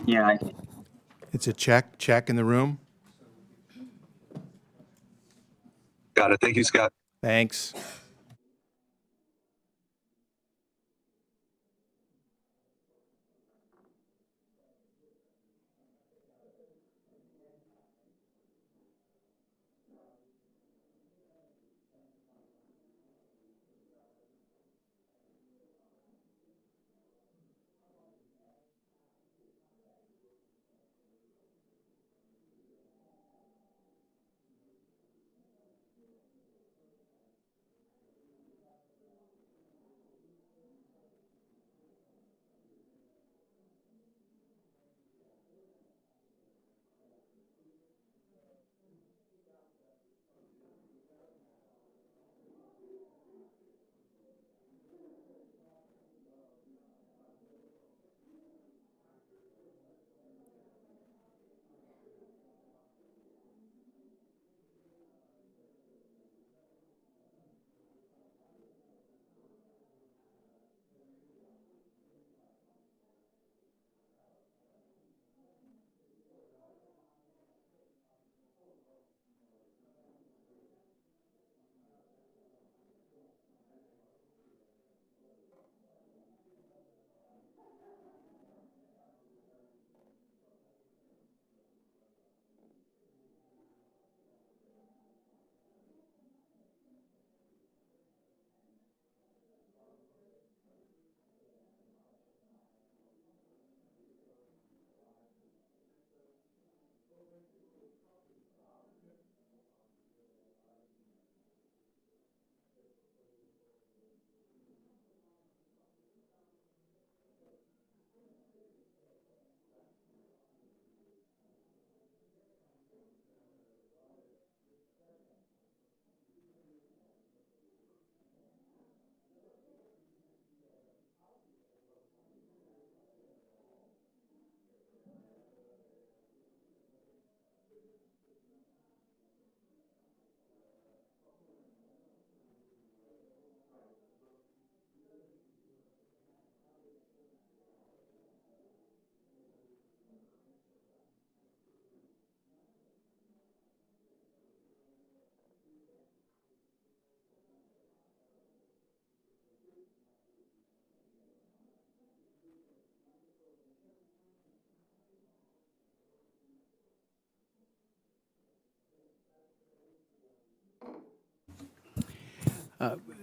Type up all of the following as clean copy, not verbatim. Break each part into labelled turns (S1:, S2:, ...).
S1: Yeah.
S2: It's a check in the room.
S3: Got it. Thank you, Scott.
S2: Thanks.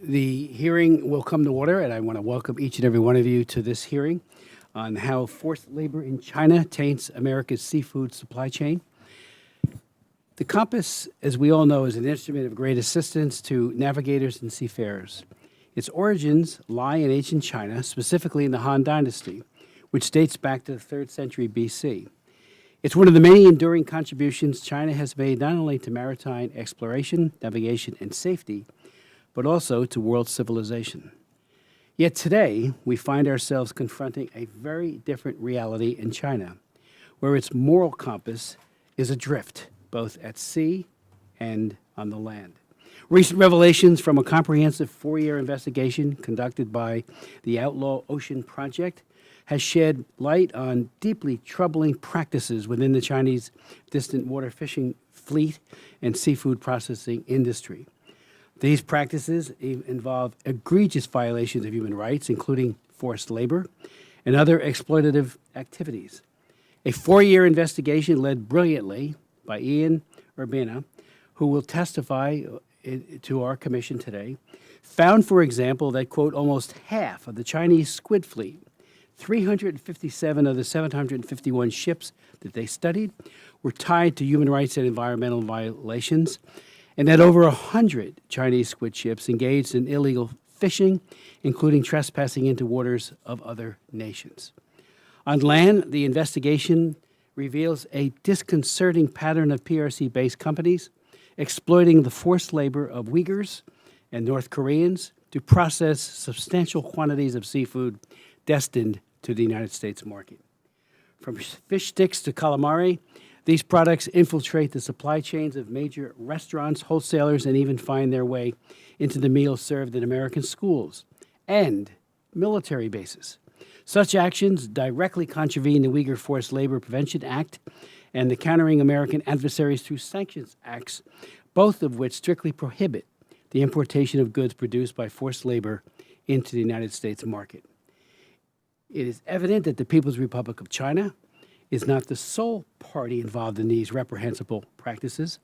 S4: The hearing will come to order, and I want to welcome each and every one of you to this hearing on how forced labor in China taints America's seafood supply chain. The compass, as we all know, is an instrument of great assistance to navigators and seafarers. Its origins lie in ancient China, specifically in the Han Dynasty, which dates back to the 3rd century BC. It's one of the many enduring contributions China has made not only to maritime exploration, navigation, and safety, but also to world civilization. Yet today, we find ourselves confronting a very different reality in China, where its moral compass is adrift, both at sea and on the land. Recent revelations from a comprehensive 4-year investigation conducted by the Outlaw Ocean Project has shed light on deeply troubling practices within the Chinese distant water fishing fleet and seafood processing industry. These practices involve egregious violations of human rights, including forced labor and other exploitative activities. A 4-year investigation led brilliantly by Ian Urbina, who will testify to our commission today, found, for example, that, quote, almost half of the Chinese squid fleet, 357 of the 751 ships that they studied, were tied to human rights and environmental violations, and that over 100 Chinese squid ships engaged in illegal fishing, including trespassing into waters of other nations. On land, the investigation reveals a disconcerting pattern of PRC-based companies exploiting the forced labor of Uyghurs and North Koreans to process substantial quantities of seafood destined to the United States market. From fish sticks to calamari, these products infiltrate the supply chains of major restaurants, wholesalers, and even find their way into the meals served in American schools and military bases. Such actions directly contravene the Uyghur Forced Labor Prevention Act and the Countering American Adversaries Through Sanctions Acts, both of which strictly prohibit the importation of goods produced by forced labor into the United States market. It is evident that the People's Republic of China is not the sole party involved in these reprehensible practices.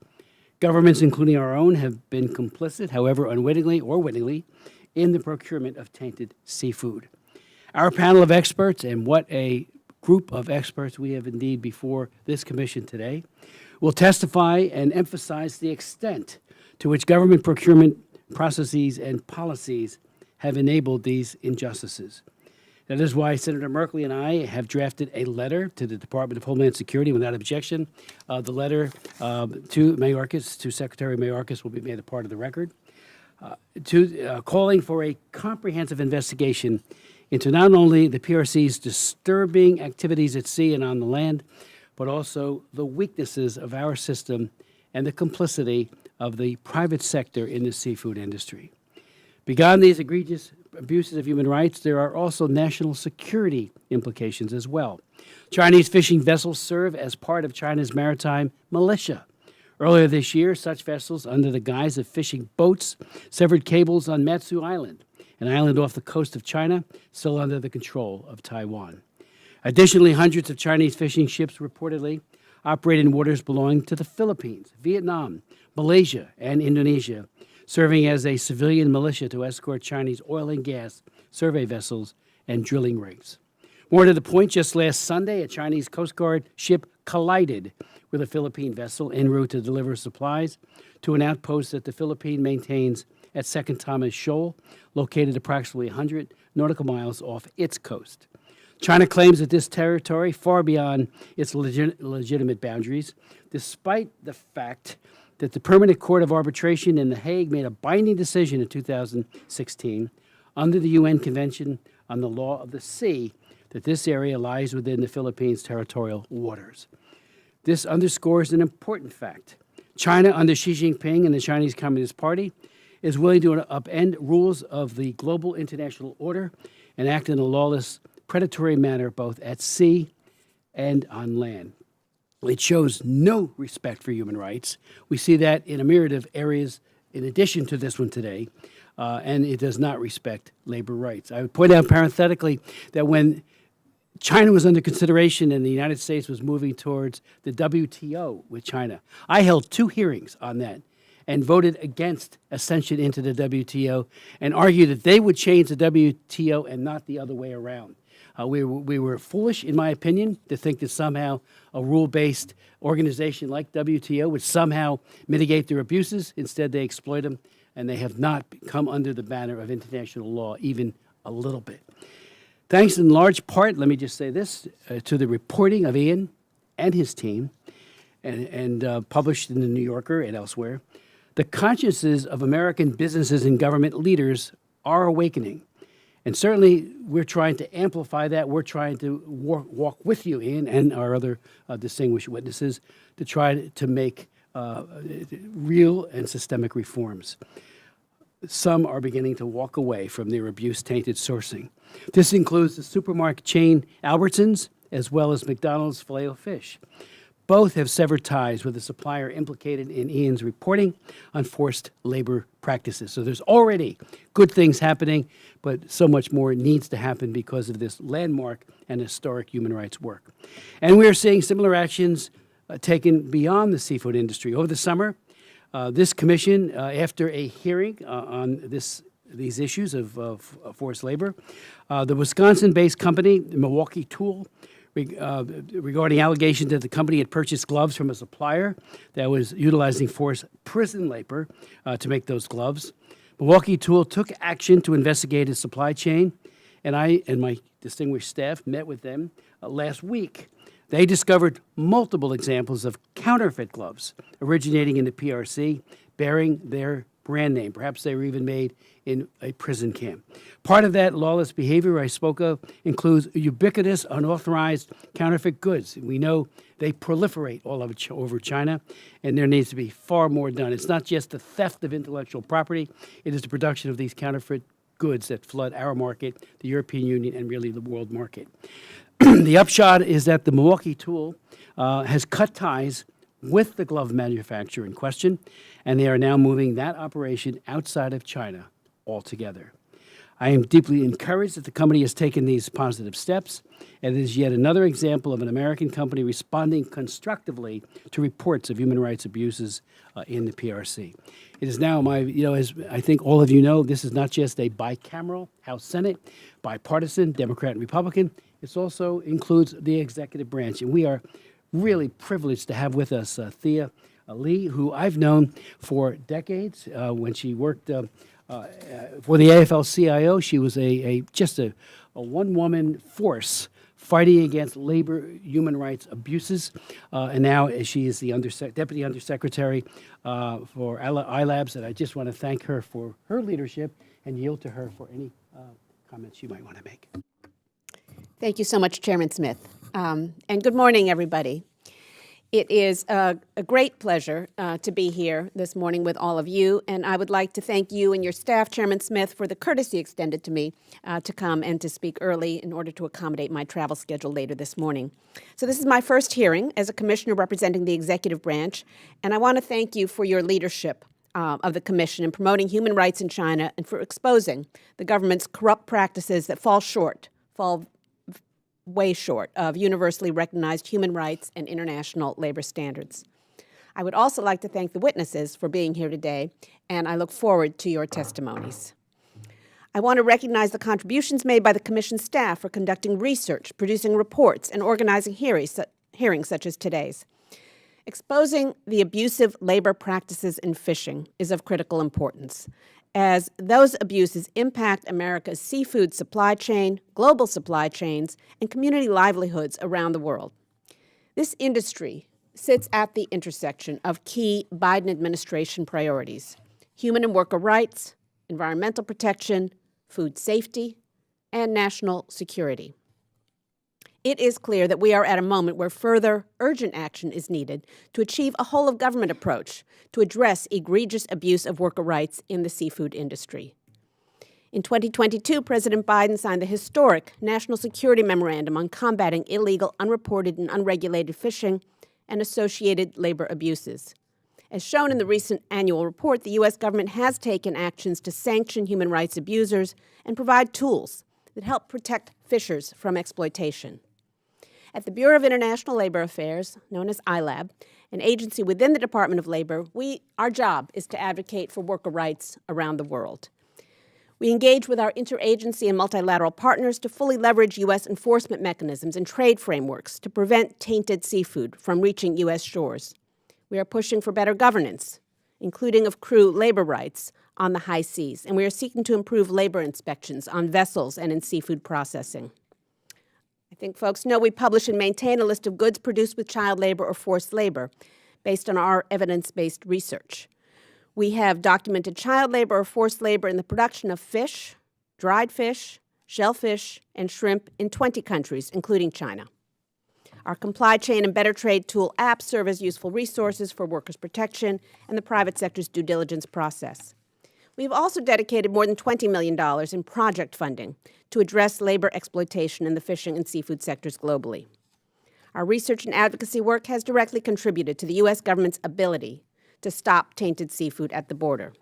S4: Governments, including our own, have been complicit, however unwittingly or wittingly, in the procurement of tainted seafood. Our panel of experts, and what a group of experts we have indeed before this commission today, will testify and emphasize the extent to which government procurement processes and policies have enabled these injustices. That is why Senator Merkley and I have drafted a letter to the Department of Homeland Security without objection. The letter to Mayorkas, to Secretary Mayorkas, will be made a part of the record, calling for a comprehensive investigation into not only the PRC's disturbing activities at sea and on the land, but also the weaknesses of our system and the complicity of the private sector in the seafood industry. Beyond these egregious abuses of human rights, there are also national security implications as well. Chinese fishing vessels serve as part of China's maritime militia. Earlier this year, such vessels, under the guise of fishing boats, severed cables on Matsu Island, an island off the coast of China, still under the control of Taiwan. Additionally, hundreds of Chinese fishing ships reportedly operate in waters belonging to the Philippines, Vietnam, Malaysia, and Indonesia, serving as a civilian militia to escort Chinese oil and gas survey vessels and drilling rigs. More to the point, just last Sunday, a Chinese Coast Guard ship collided with a Philippine vessel en route to deliver supplies to an outpost that the Philippines maintains at Second Thomas Shoal, located approximately 100 nautical miles off its coast. China claims that this territory, far beyond its legitimate boundaries, despite the fact that the Permanent Court of Arbitration in The Hague made a binding decision in 2016 under the UN Convention on the Law of the Sea that this area lies within the Philippines' territorial waters. This underscores an important fact. China, under Xi Jinping and the Chinese Communist Party, is willing to upend rules of the global international order and act in a lawless, predatory manner both at sea and on land. It shows no respect for human rights. We see that in a myriad of areas in addition to this one today, and it does not respect labor rights. I would point out parenthetically that when China was under consideration and the United States was moving towards the WTO with China, I held 2 hearings on that and voted against ascension into the WTO and argued that they would change the WTO and not the other way around. We were foolish, in my opinion, to think that somehow a rule-based organization like WTO would somehow mitigate their abuses. Instead, they exploit them, and they have not come under the banner of international law even a little bit. Thanks in large part, let me just say this, to the reporting of Ian and his team, and published in the New Yorker and elsewhere, the consciences of American businesses and government leaders are awakening. And certainly, we're trying to amplify that. We're trying to walk with you, Ian, and our other distinguished witnesses to try to make real and systemic reforms. Some are beginning to walk away from their abuse-tainted sourcing. This includes the supermarket chain Albertsons, as well as McDonald's Filet-O-Fish. Both have severed ties with the supplier implicated in Ian's reporting on forced labor practices. So there's already good things happening, but so much more needs to happen because of this landmark and historic human rights work. And we're seeing similar actions taken beyond the seafood industry. Over the summer, this commission, after a hearing on these issues of forced labor, the Wisconsin-based company, Milwaukee Tool, regarding allegations that the company had purchased gloves from a supplier that was utilizing forced prison labor to make those gloves. Milwaukee Tool took action to investigate its supply chain, and I and my distinguished staff met with them last week. They discovered multiple examples of counterfeit gloves originating in the PRC, bearing their brand name. Perhaps they were even made in a prison camp. Part of that lawless behavior I spoke of includes ubiquitous, unauthorized counterfeit goods. We know they proliferate all over China, and there needs to be far more done. It's not just the theft of intellectual property, it is the production of these counterfeit goods that flood our market, the European Union, and really the world market. The upshot is that the Milwaukee tool has cut ties with the glove manufacturer in question, and they are now moving that operation outside of China altogether. I am deeply encouraged that the company has taken these positive steps, and it is yet another example of an American company responding constructively to reports of human rights abuses in the PRC. It is now as I think all of you know, this is not just a bicameral House-Senate, bipartisan, Democrat and Republican. It also includes the executive branch, and we are really privileged to have with us Thea Lee, who I've known for decades. When she worked for the AFL-CIO, she was just a one-woman force fighting against labor human rights abuses, and now she is the Deputy Undersecretary for ILABs, and I just want to thank her for her leadership and yield to her for any comments you might want to make.
S1: Thank you so much, Chairman Smith. And good morning, everybody. It is a great pleasure to be here this morning with all of you, and I would like to thank you and your staff, Chairman Smith, for the courtesy extended to me to come and to speak early in order to accommodate my travel schedule later this morning. So this is my first hearing as a commissioner representing the executive branch, and I want to thank you for your leadership of the Commission in promoting human rights in China and for exposing the government's corrupt practices that fall way short of universally recognized human rights and international labor standards. I would also like to thank the witnesses for being here today, and I look forward to your testimonies. I want to recognize the contributions made by the Commission staff for conducting research, producing reports, and organizing hearings such as today's. Exposing the abusive labor practices in fishing is of critical importance, as those abuses impact America's seafood supply chain, global supply chains, and community livelihoods around the world. This industry sits at the intersection of key Biden administration priorities: human and worker rights, environmental protection, food safety, and national security. It is clear that we are at a moment where further urgent action is needed to achieve a whole-of-government approach to address egregious abuse of worker rights in the seafood industry. In 2022, President Biden signed the historic National Security Memorandum on combating illegal, unreported, and unregulated fishing and associated labor abuses. As shown in the recent annual report, the U.S. government has taken actions to sanction human rights abusers and provide tools that help protect fishers from exploitation. At the Bureau of International Labor Affairs, known as ILAB, an agency within the Department of Labor, our job is to advocate for worker rights around the world. We engage with our interagency and multilateral partners to fully leverage U.S. enforcement mechanisms and trade frameworks to prevent tainted seafood from reaching U.S. shores. We are pushing for better governance, including of crew labor rights on the high seas, and we are seeking to improve labor inspections on vessels and in seafood processing. I think folks know we publish and maintain a list of goods produced with child labor or forced labor based on our evidence-based research. We have documented child labor or forced labor in the production of fish, dried fish, shellfish, and shrimp in 20 countries, including China. Our Comply Chain and Better Trade tool apps serve as useful resources for workers' protection and the private sector's due diligence process. We have also dedicated more than $20 million in project funding to address labor exploitation in the fishing and seafood sectors globally. Our research and advocacy work has directly contributed to the U.S. government's ability to stop tainted seafood at the border.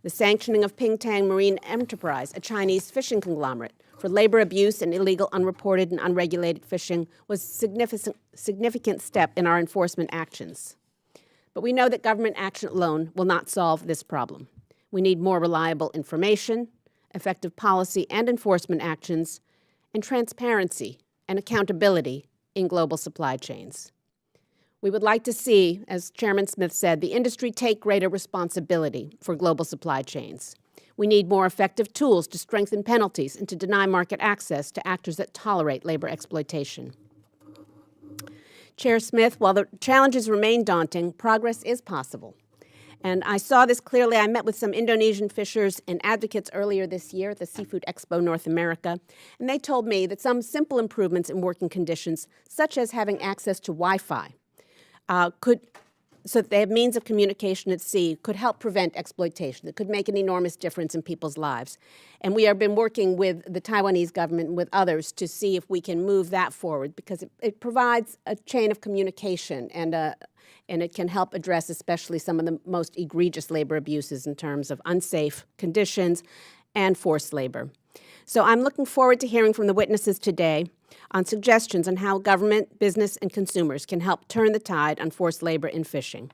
S1: The sanctioning of Pingtang Marine Enterprise, a Chinese fishing conglomerate, for labor abuse and illegal, unreported, and unregulated fishing was a significant step in our enforcement actions. But we know that government action alone will not solve this problem. We need more reliable information, effective policy and enforcement actions, and transparency and accountability in global supply chains. We would like to see, as Chairman Smith said, the industry take greater responsibility for global supply chains. We need more effective tools to strengthen penalties and to deny market access to actors that tolerate labor exploitation. Chair Smith, while the challenges remain daunting, progress is possible. And I saw this clearly. I met with some Indonesian fishers and advocates earlier this year at the Seafood Expo North America, and they told me that some simple improvements in working conditions, such as having access to Wi-Fi, could so that they have means of communication at sea could help prevent exploitation. It could make an enormous difference in people's lives. And we have been working with the Taiwanese government and with others to see if we can move that forward, because it provides a chain of communication and it can help address especially some of the most egregious labor abuses in terms of unsafe conditions and forced labor. So I'm looking forward to hearing from the witnesses today on suggestions on how government, business, and consumers can help turn the tide on forced labor in fishing.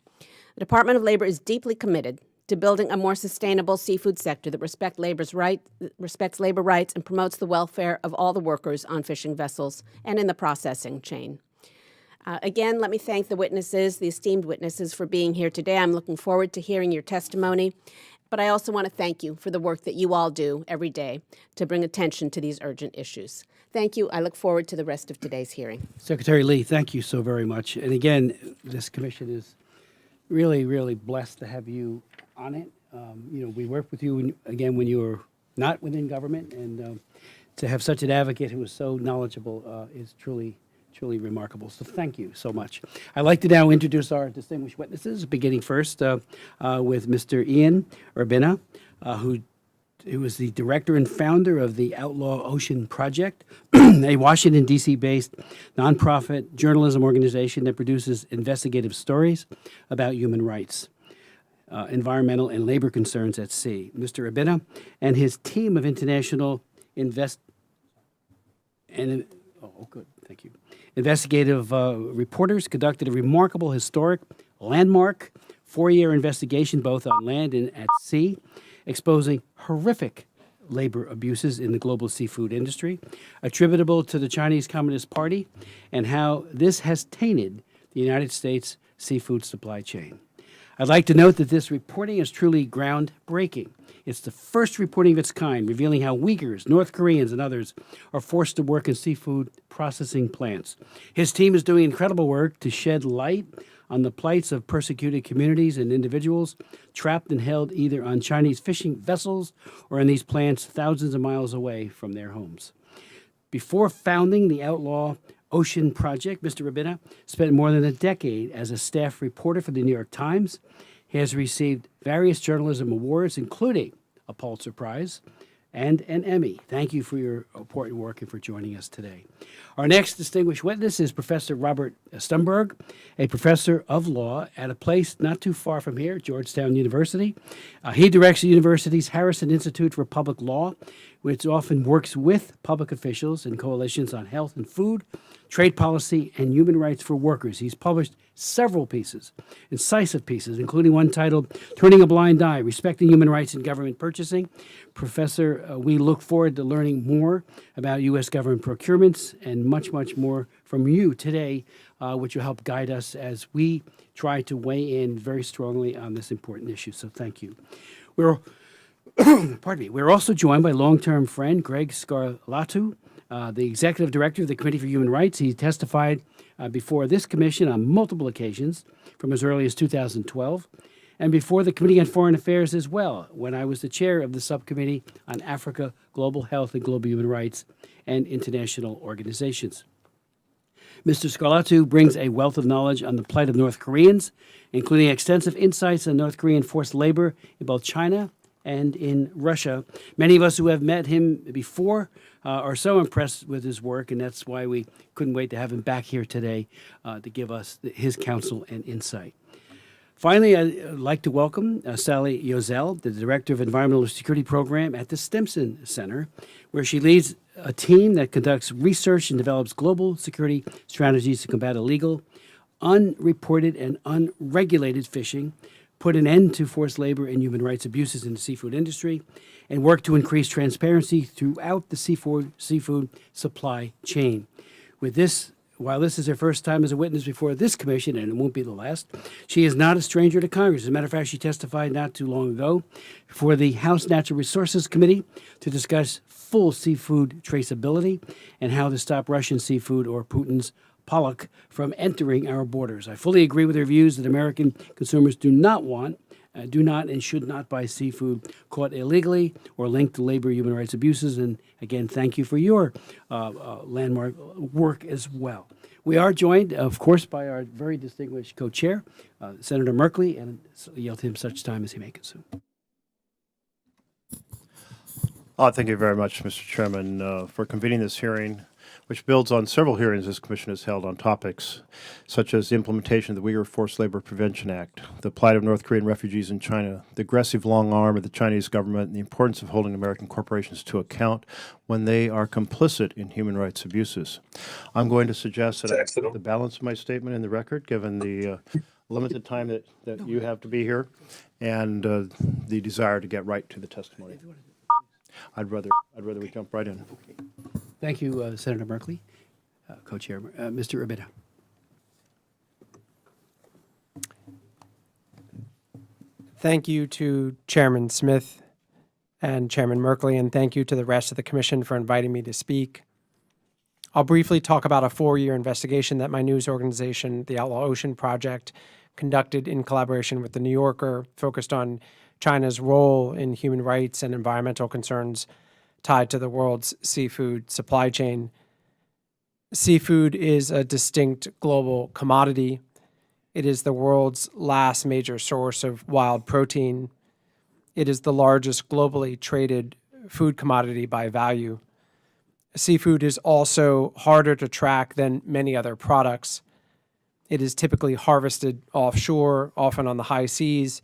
S1: The Department of Labor is deeply committed to building a more sustainable seafood sector that respects labor rights and promotes the welfare of all the workers on fishing vessels and in the processing chain. Again, let me thank the witnesses, the esteemed witnesses, for being here today. I'm looking forward to hearing your testimony. But I also want to thank you for the work that you all do every day to bring attention to these urgent issues. Thank you. I look forward to the rest of today's hearing.
S4: Secretary Lee, thank you so very much. And again, this commission is really, really blessed to have you on it. We worked with you, when you were not within government, and to have such an advocate who is so knowledgeable is truly remarkable. So thank you so much. I'd like to now introduce our distinguished witnesses, beginning first with Mr. Ian Urbina, who is the director and founder of the Outlaw Ocean Project, a Washington, D.C.-based nonprofit journalism organization that produces investigative stories about human rights, environmental and labor concerns at sea. Mr. Urbina and his team of international investigative reporters conducted a remarkable, historic, landmark, 4-year investigation both on land and at sea, exposing horrific labor abuses in the global seafood industry, attributable to the Chinese Communist Party, and how this has tainted the United States seafood supply chain. I'd like to note that this reporting is truly groundbreaking. It's the first reporting of its kind, revealing how Uyghurs, North Koreans, and others are forced to work in seafood processing plants. His team is doing incredible work to shed light on the plights of persecuted communities and individuals trapped and held either on Chinese fishing vessels or in these plants thousands of miles away from their homes. Before founding the Outlaw Ocean Project, Mr. Urbina spent more than a decade as a staff reporter for the New York Times. He has received various journalism awards, including a Pulitzer Prize and an Emmy. Thank you for your important work and for joining us today. Our next distinguished witness is Professor Robert Stumberg, a professor of law at a place not too far from here, Georgetown University. He directs the university's Harrison Institute for Public Law, which often works with public officials and coalitions on health and food, trade policy, and human rights for workers. He's published several pieces, incisive pieces, including one titled Turning a Blind Eye, Respecting Human Rights in Government Purchasing. Professor, we look forward to learning more about U.S. government procurements and much, much more from you today, which will help guide us as we try to weigh in very strongly on this important issue. So thank you. We're also joined by long-term friend Greg Scarlatu, the executive director of the Committee for Human Rights. He testified before this commission on multiple occasions from as early as 2012, and before the Committee on Foreign Affairs as well, when I was the chair of the Subcommittee on Africa, Global Health and Global Human Rights and International Organizations. Mr. Scarlatu brings a wealth of knowledge on the plight of North Koreans, including extensive insights on North Korean forced labor in both China and in Russia. Many of us who have met him before are so impressed with his work, and that's why we couldn't wait to have him back here today to give us his counsel and insight. Finally, I'd like to welcome Sally Yozel, the Director of Environmental Security Program at the Stimson Center, where she leads a team that conducts research and develops global security strategies to combat illegal, unreported, and unregulated fishing, put an end to forced labor and human rights abuses in the seafood industry, and work to increase transparency throughout the seafood supply chain. While this is her first time as a witness before this commission, and it won't be the last, she is not a stranger to Congress. As a matter of fact, she testified not too long ago before the House Natural Resources Committee to discuss full seafood traceability and how to stop Russian seafood or Putin's pollack from entering our borders. I fully agree with her views that American consumers do not and should not buy seafood caught illegally or linked to labor human rights abuses. And again, thank you for your landmark work as well. We are joined, of course, by our very distinguished co-chair, Senator Merkley, and yield to him such time as he may consume.
S5: Thank you very much, Mr. Chairman, for convening this hearing, which builds on several hearings this commission has held on topics such as the implementation of the Uyghur Forced Labor Prevention Act, the plight of North Korean refugees in China, the aggressive long arm of the Chinese government, and the importance of holding American corporations to account when they are complicit in human rights abuses. I'm going to suggest that I put the balance of my statement in the record, given the limited time that you have to be here and the desire to get right to the testimony. I'd rather we jump right in.
S4: Thank you, Senator Merkley, co-chair. Mr. Urbieta.
S6: Thank you to Chairman Smith and Chairman Merkley, and thank you to the rest of the commission for inviting me to speak. I'll briefly talk about a 4-year investigation that my news organization, the Outlaw Ocean Project, conducted in collaboration with The New Yorker, focused on China's role in human rights and environmental concerns tied to the world's seafood supply chain. Seafood is a distinct global commodity. It is the world's last major source of wild protein. It is the largest globally traded food commodity by value. Seafood is also harder to track than many other products. It is typically harvested offshore, often on the high seas,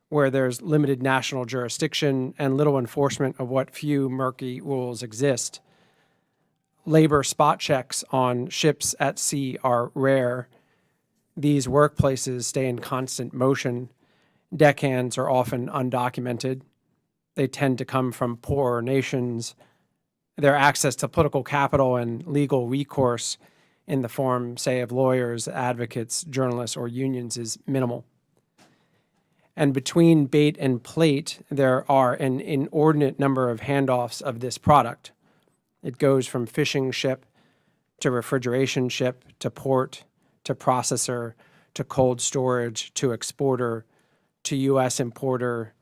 S6: where there's limited national jurisdiction and little enforcement of what few murky rules exist. Labor spot checks on ships at sea are rare. These workplaces stay in constant motion. Deckhands are often undocumented. They tend to come from poorer nations. Their access to political capital and legal recourse in the form, say, of lawyers, advocates, journalists, or unions is minimal. And between bait and plate, there are an inordinate number of handoffs of this product. It goes from fishing ship to refrigeration ship to port to processor to cold storage to exporter to U.S. importer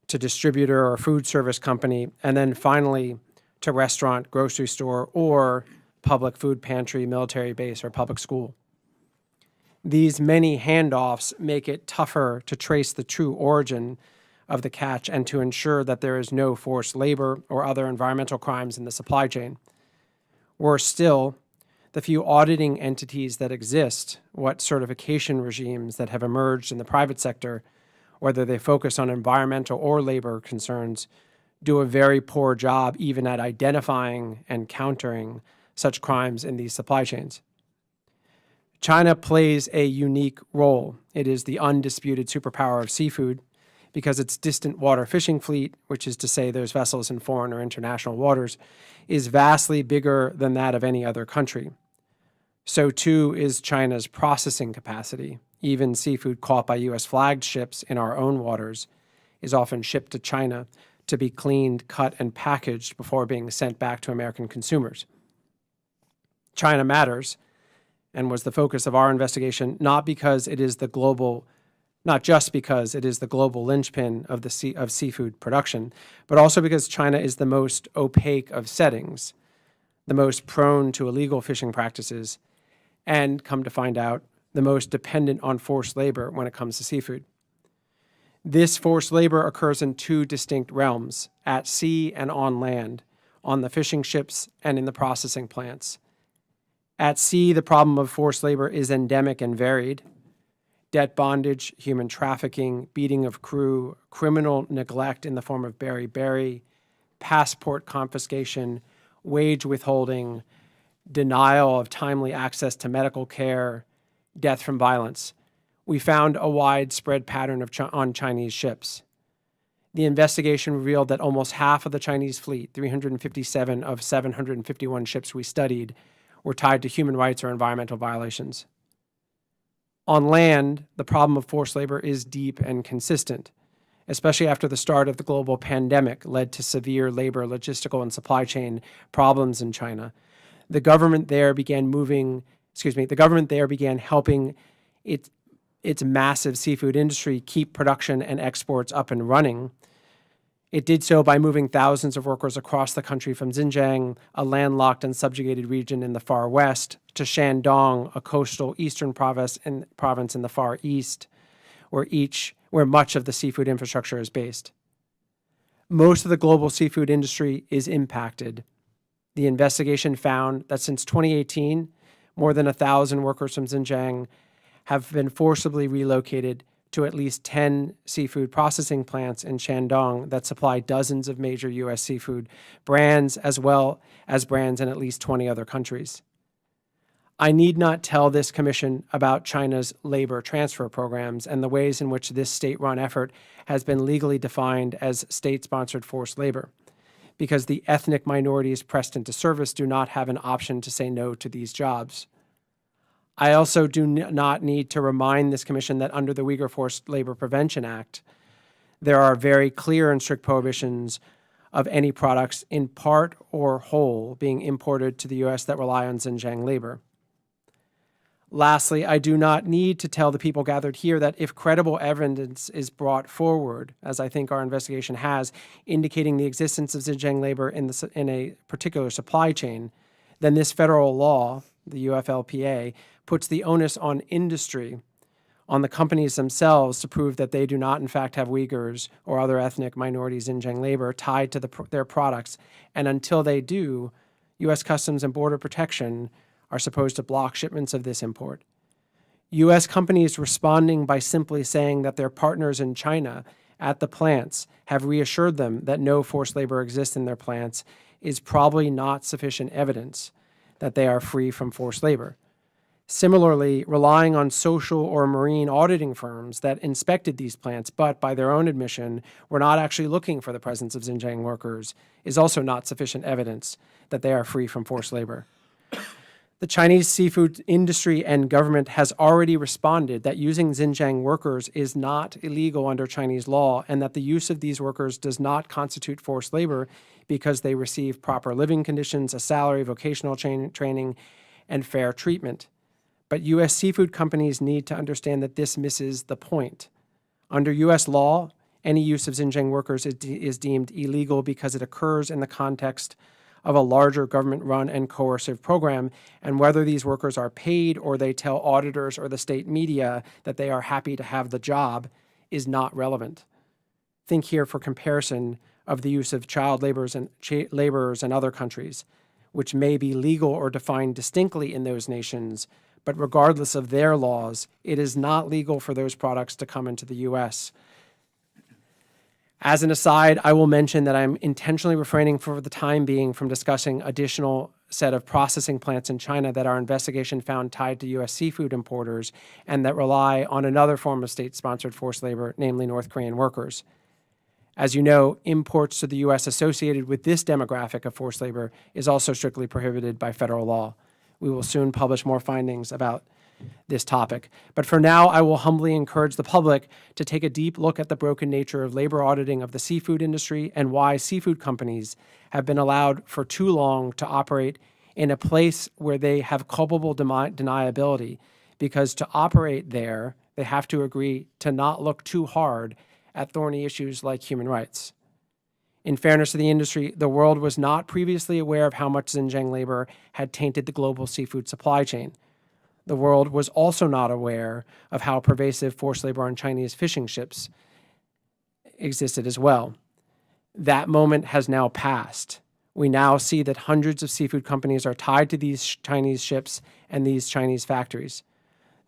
S6: to distributor or food service company, and then finally to restaurant, grocery store, or public food pantry, military base, or public school. These many handoffs make it tougher to trace the true origin of the catch and to ensure that there is no forced labor or other environmental crimes in the supply chain. Worse still, the few auditing entities that exist, what certification regimes that have emerged in the private sector, whether they focus on environmental or labor concerns, do a very poor job even at identifying and countering such crimes in these supply chains. China plays a unique role. It is the undisputed superpower of seafood because its distant water fishing fleet, which is to say there's vessels in foreign or international waters, is vastly bigger than that of any other country. So too is China's processing capacity. Even seafood caught by U.S. flagged ships in our own waters is often shipped to China to be cleaned, cut, and packaged before being sent back to American consumers. China matters, and was the focus of our investigation, not just because it is the global linchpin of seafood production, but also because China is the most opaque of settings, the most prone to illegal fishing practices, and, come to find out, the most dependent on forced labor when it comes to seafood. This forced labor occurs in two distinct realms, at sea and on land, on the fishing ships and in the processing plants. At sea, the problem of forced labor is endemic and varied. Debt bondage, human trafficking, beating of crew, criminal neglect in the form of berry, passport confiscation, wage withholding, denial of timely access to medical care, death from violence. We found a widespread pattern on Chinese ships. The investigation revealed that almost half of the Chinese fleet, 357 of 751 ships we studied, were tied to human rights or environmental violations. On land, the problem of forced labor is deep and consistent, especially after the start of the global pandemic led to severe labor, logistical, and supply chain problems in China. The government there began helping its massive seafood industry keep production and exports up and running. It did so by moving thousands of workers across the country from Xinjiang, a landlocked and subjugated region in the far west, to Shandong, a coastal eastern province in the far east, where much of the seafood infrastructure is based. Most of the global seafood industry is impacted. The investigation found that since 2018, more than 1,000 workers from Xinjiang have been forcibly relocated to at least 10 seafood processing plants in Shandong that supply dozens of major U.S. seafood brands, as well as brands in at least 20 other countries. I need not tell this commission about China's labor transfer programs and the ways in which this state-run effort has been legally defined as state-sponsored forced labor, because the ethnic minorities pressed into service do not have an option to say no to these jobs. I also do not need to remind this commission that under the Uyghur Forced Labor Prevention Act, there are very clear and strict prohibitions of any products in part or whole being imported to the U.S. that rely on Xinjiang labor. Lastly, I do not need to tell the people gathered here that if credible evidence is brought forward, as I think our investigation has, indicating the existence of Xinjiang labor in a particular supply chain, then this federal law, the UFLPA, puts the onus on industry, on the companies themselves to prove that they do not in fact have Uyghurs or other ethnic minorities Xinjiang labor tied to their products. And until they do, U.S. Customs and Border Protection are supposed to block shipments of this import. U.S. companies responding by simply saying that their partners in China at the plants have reassured them that no forced labor exists in their plants is probably not sufficient evidence that they are free from forced labor. Similarly, relying on social or marine auditing firms that inspected these plants, but by their own admission were not actually looking for the presence of Xinjiang workers, is also not sufficient evidence that they are free from forced labor. The Chinese seafood industry and government has already responded that using Xinjiang workers is not illegal under Chinese law and that the use of these workers does not constitute forced labor because they receive proper living conditions, a salary, vocational training, and fair treatment. But U.S. seafood companies need to understand that this misses the point. Under U.S. law, any use of Xinjiang workers is deemed illegal because it occurs in the context of a larger government-run and coercive program, and whether these workers are paid or they tell auditors or the state media that they are happy to have the job is not relevant. Think here for comparison of the use of child laborers in other countries, which may be legal or defined distinctly in those nations, but regardless of their laws, it is not legal for those products to come into the U.S. As an aside, I will mention that I'm intentionally refraining for the time being from discussing additional set of processing plants in China that our investigation found tied to U.S. seafood importers and that rely on another form of state-sponsored forced labor, namely North Korean workers. As you know, imports to the U.S. associated with this demographic of forced labor is also strictly prohibited by federal law. We will soon publish more findings about this topic. But for now, I will humbly encourage the public to take a deep look at the broken nature of labor auditing of the seafood industry and why seafood companies have been allowed for too long to operate in a place where they have culpable deniability, because to operate there, they have to agree to not look too hard at thorny issues like human rights. In fairness to the industry, the world was not previously aware of how much Xinjiang labor had tainted the global seafood supply chain. The world was also not aware of how pervasive forced labor on Chinese fishing ships existed as well. That moment has now passed. We now see that hundreds of seafood companies are tied to these Chinese ships and these Chinese factories.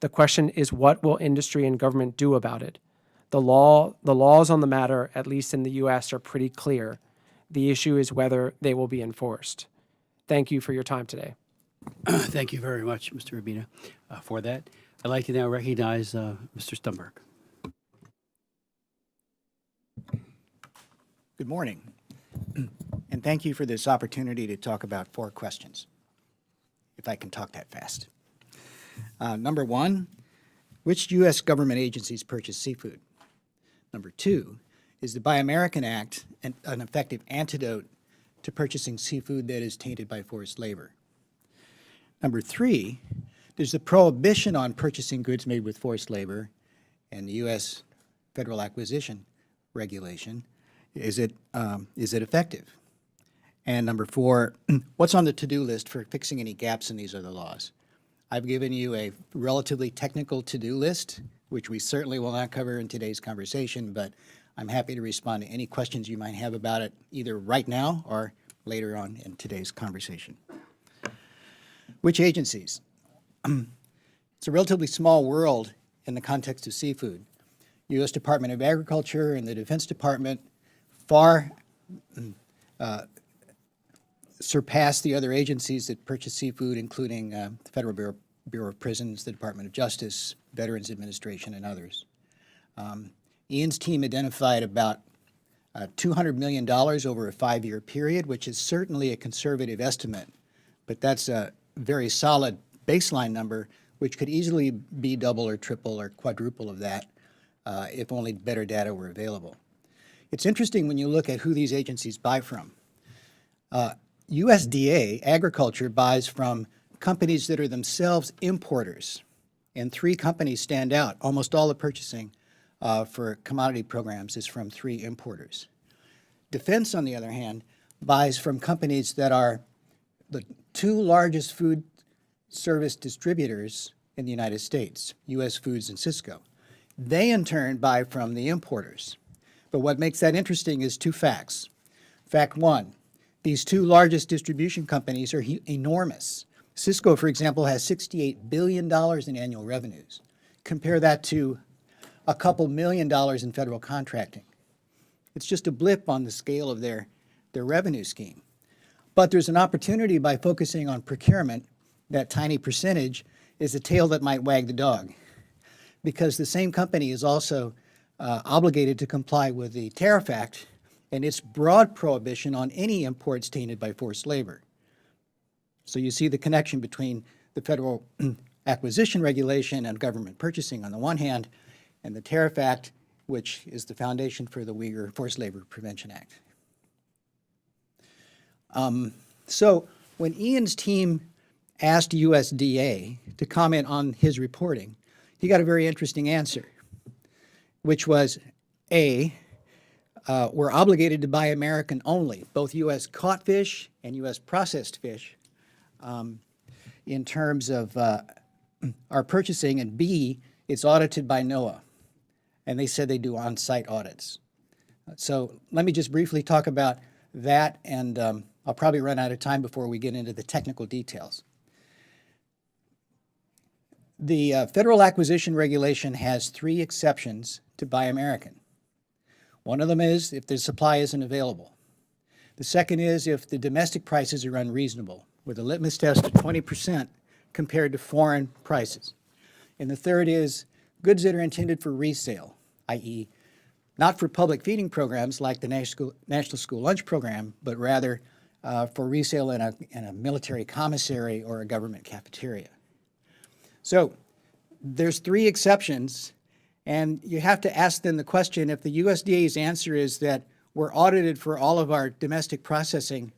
S6: The question is, what will industry and government do about it? The laws on the matter, at least in the U.S., are pretty clear. The issue is whether they will be enforced. Thank you for your time today.
S4: Thank you very much, Mr. Rubina, for that. I'd like to now recognize Mr. Stumberg.
S7: Good morning, and thank you for this opportunity to talk about 4 questions, if I can talk that fast. Number 1, which U.S. government agencies purchase seafood? Number 2, is the Buy American Act an effective antidote to purchasing seafood that is tainted by forced labor? Number 3, does the prohibition on purchasing goods made with forced labor and the U.S. Federal Acquisition Regulation Is it effective? And number 4, what's on the to-do list for fixing any gaps in these other laws? I've given you a relatively technical to-do list, which we certainly will not cover in today's conversation, but I'm happy to respond to any questions you might have about it, either right now or later on in today's conversation. Which agencies? It's a relatively small world in the context of seafood. U.S. Department of Agriculture and the Defense Department far surpass the other agencies that purchase seafood, including the Federal Bureau of Prisons, the Department of Justice, Veterans Administration, and others. Ian's team identified about $200 million over a 5-year period, which is certainly a conservative estimate, but that's a very solid baseline number, which could easily be double or triple or quadruple of that if only better data were available. It's interesting when you look at who these agencies buy from. USDA, Agriculture, buys from companies that are themselves importers, and 3 companies stand out. Almost all the purchasing for commodity programs is from 3 importers. Defense, on the other hand, buys from companies that are the 2 largest food service distributors in the United States, U.S. Foods and Cisco. They, in turn, buy from the importers. But what makes that interesting is 2 facts. Fact 1, these 2 largest distribution companies are enormous. Cisco, for example, has $68 billion in annual revenues. Compare that to a couple $1 million in federal contracting. It's just a blip on the scale of their revenue scheme. But there's an opportunity by focusing on procurement, that tiny percentage is the tail that might wag the dog, because the same company is also obligated to comply with the Tariff Act and its broad prohibition on any imports tainted by forced labor. So you see the connection between the federal acquisition regulation and government purchasing on the one hand, and the Tariff Act, which is the foundation for the Uyghur Forced Labor Prevention Act. So when Ian's team asked USDA to comment on his reporting, he got a very interesting answer, which was, A, we're obligated to buy American only, both U.S. caught fish and U.S. processed fish, in terms of our purchasing, and B, it's audited by NOAA, and they said they do on-site audits. So let me just briefly talk about that, and I'll probably run out of time before we get into the technical details. The Federal Acquisition Regulation has 3 exceptions to Buy American. One of them is if the supply isn't available. The second is if the domestic prices are unreasonable, with a litmus test of 20% compared to foreign prices. And the third is goods that are intended for resale, i.e., not for public feeding programs like the National School Lunch Program, but rather for resale in a military commissary or a government cafeteria. So there's 3 exceptions, and you have to ask them the question, if the USDA's answer is that we're audited for all of our domestic processing,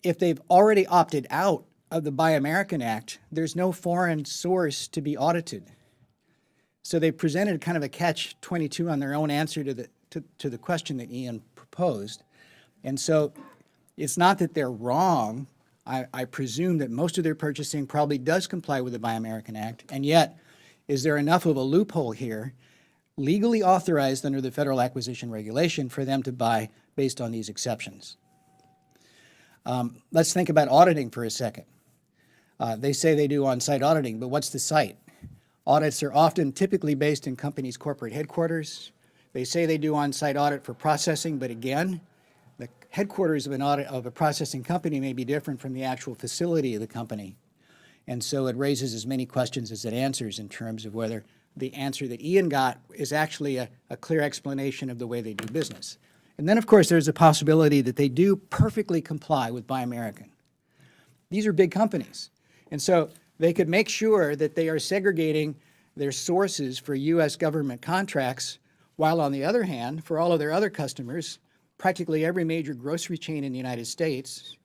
S7: if they've already opted out of the Buy American Act, there's no foreign source to be audited. So they presented kind of a catch-22 on their own answer to the question that Ian proposed. And so it's not that they're wrong. I presume that most of their purchasing probably does comply with the Buy American Act, and yet is there enough of a loophole here, legally authorized under the Federal Acquisition Regulation, for them to buy based on these exceptions? Let's think about auditing for a second. They say they do on-site auditing, but what's the site? Audits are often typically based in companies' corporate headquarters. They say they do on-site audit for processing, but again, the headquarters of an audit of a processing company may be different from the actual facility of the company. And so it raises as many questions as it answers in terms of whether the answer that Ian got is actually a clear explanation of the way they do business. And then, of course, there's a possibility that they do perfectly comply with Buy American. These are big companies. And so they could make sure that they are segregating their sources for U.S. government contracts, while on the other hand, for all of their other customers, practically every major grocery chain in the United States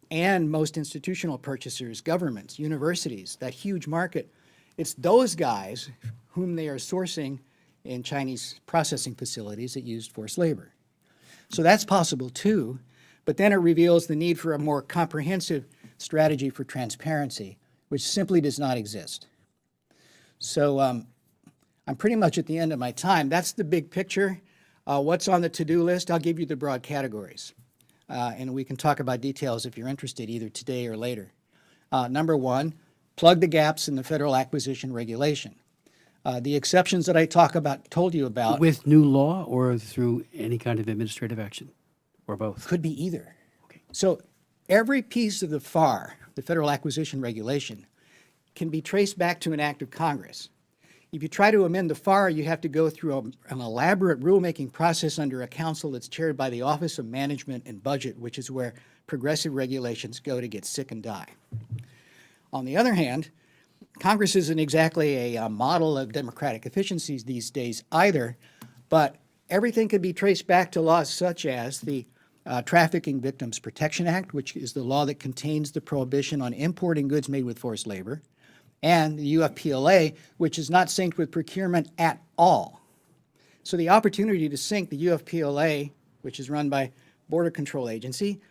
S7: and most institutional purchasers, governments, universities, that huge market, it's those guys whom they are sourcing in Chinese processing facilities that used forced labor. So that's possible too, but then it reveals the need for a more comprehensive strategy for transparency, which simply does not exist. So I'm pretty much at the end of my time. That's the big picture. What's on the to-do list? I'll give you the broad categories. And we can talk about details if you're interested either today or later. Number one, plug the gaps in the federal acquisition regulation. The exceptions that I told you about
S4: With new law or through any kind of administrative action, or both?
S7: could be either.
S4: Okay.
S7: So every piece of the FAR, the Federal Acquisition Regulation, can be traced back to an act of Congress. If you try to amend the FAR, you have to go through an elaborate rulemaking process under a council that's chaired by the Office of Management and Budget, which is where progressive regulations go to get sick and die. On the other hand, Congress isn't exactly a model of democratic efficiencies these days either, but everything can be traced back to laws such as the Trafficking Victims Protection Act, which is the law that contains the prohibition on importing goods made with forced labor, and the UFPLA, which is not synced with procurement at all. So the opportunity to sync the UFPLA, which is run by Border Control Agency,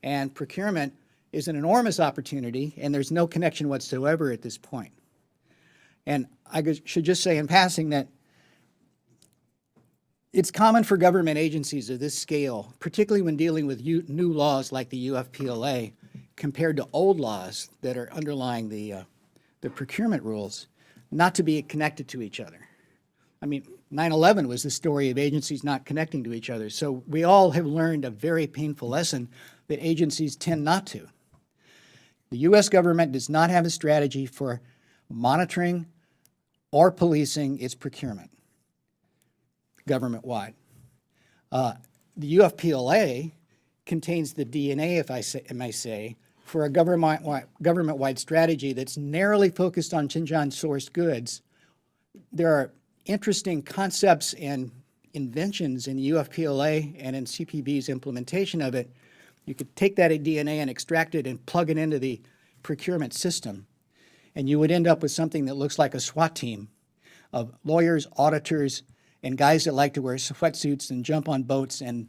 S7: and procurement is an enormous opportunity, and there's no connection whatsoever at this point. And I should just say in passing that it's common for government agencies of this scale, particularly when dealing with new laws like the UFPLA, compared to old laws that are underlying the procurement rules, not to be connected to each other. I mean, 9/11 was the story of agencies not connecting to each other. So we all have learned a very painful lesson that agencies tend not to. The U.S. government does not have a strategy for monitoring or policing its procurement government-wide. The UFPLA contains the DNA, if I may say, for a government-wide strategy that's narrowly focused on Xinjiang-sourced goods. There are interesting concepts and inventions in the UFPLA and in CPB's implementation of it. You could take that DNA and extract it and plug it into the procurement system, and you would end up with something that looks like a SWAT team of lawyers, auditors, and guys that like to wear sweatsuits and jump on boats and,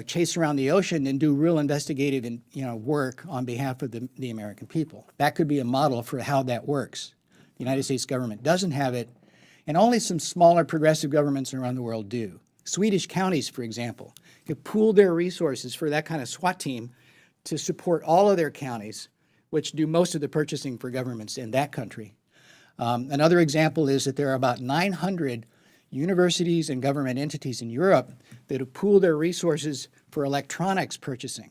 S7: chase around the ocean and do real investigative and, work on behalf of the American people. That could be a model for how that works. The United States government doesn't have it, and only some smaller progressive governments around the world do. Swedish counties, for example, have pooled their resources for that kind of SWAT team to support all of their counties, which do most of the purchasing for governments in that country. Another example is that there are about 900 universities and government entities in Europe that have pooled their resources for electronics purchasing,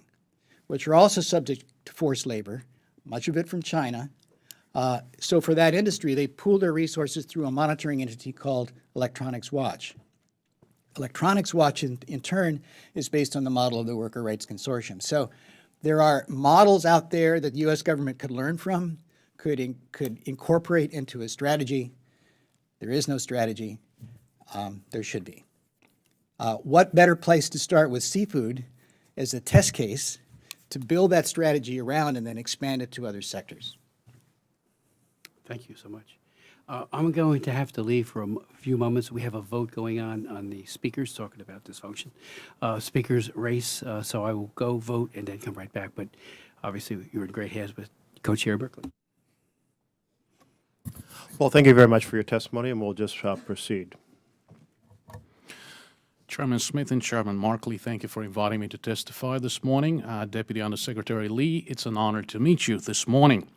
S7: which are also subject to forced labor, much of it from China. So for that industry, they pool their resources through a monitoring entity called Electronics Watch. Electronics Watch, in turn, is based on the model of the Worker Rights Consortium. So there are models out there that the U.S. government could learn from, could incorporate into a strategy. There is no strategy. There should be. What better place to start with seafood as a test case to build that strategy around and then expand it to other sectors?
S4: Thank you so much. I'm going to have to leave for a few moments. We have a vote going on the speakers talking about dysfunction. Speakers race, so I will go vote and then come right back. But obviously, you're in great hands with Co-Chair Berkeley.
S5: Well, thank you very much for your testimony, and we'll just proceed.
S8: Chairman Smith and Chairman Markley, thank you for inviting me to testify this morning. Deputy Undersecretary Lee, it's an honor to meet you this morning.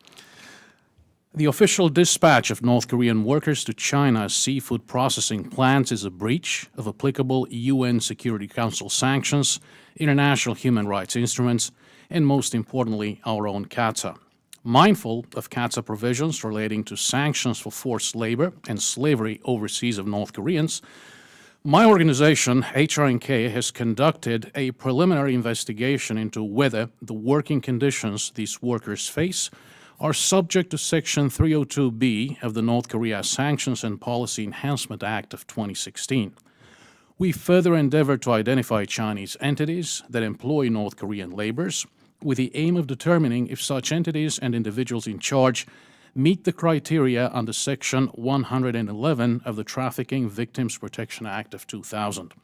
S8: The official dispatch of North Korean workers to China's seafood processing plants is a breach of applicable UN Security Council sanctions, international human rights instruments, and most importantly, our own CAATSA. Mindful of CAATSA provisions relating to sanctions for forced labor and slavery overseas of North Koreans, my organization, HRNK, has conducted a preliminary investigation into whether the working conditions these workers face are subject to Section 302B of the North Korea Sanctions and Policy Enhancement Act of 2016. We further endeavor to identify Chinese entities that employ North Korean laborers with the aim of determining if such entities and individuals in charge meet the criteria under Section 111 of the Trafficking Victims Protection Act of 2000.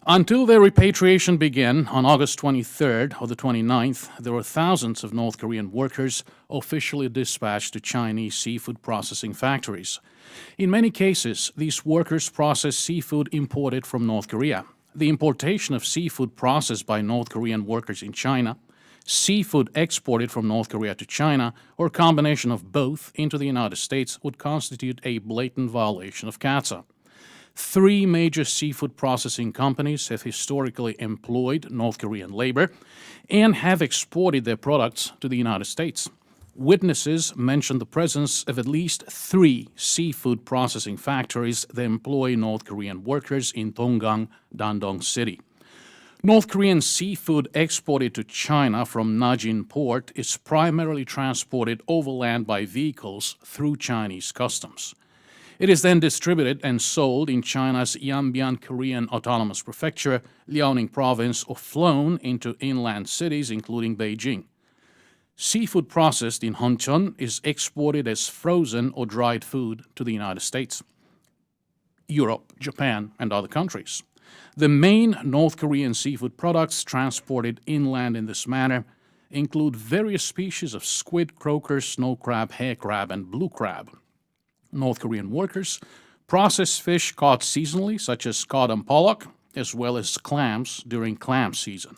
S8: Until their repatriation began on August 23rd or the 29th, there were thousands of North Korean workers officially dispatched to Chinese seafood processing factories. In many cases, these workers processed seafood imported from North Korea. The importation of seafood processed by North Korean workers in China, seafood exported from North Korea to China, or a combination of both into the United States would constitute a blatant violation of CAATSA. 3 major seafood processing companies have historically employed North Korean labor and have exported their products to the United States. Witnesses mentioned the presence of at least 3 seafood processing factories that employ North Korean workers in Donggang, Dandong City. North Korean seafood exported to China from Najin port is primarily transported overland by vehicles through Chinese customs. It is then distributed and sold in China's Yanbian Korean Autonomous Prefecture, Liaoning province, or flown into inland cities including Beijing. Seafood processed in Huncheon is exported as frozen or dried food to the United States, Europe, Japan, and other countries. The main North Korean seafood products transported inland in this manner include various species of squid, croaker, snow crab, hair crab, and blue crab. North Korean workers process fish caught seasonally, such as cod and pollack, as well as clams during clam season.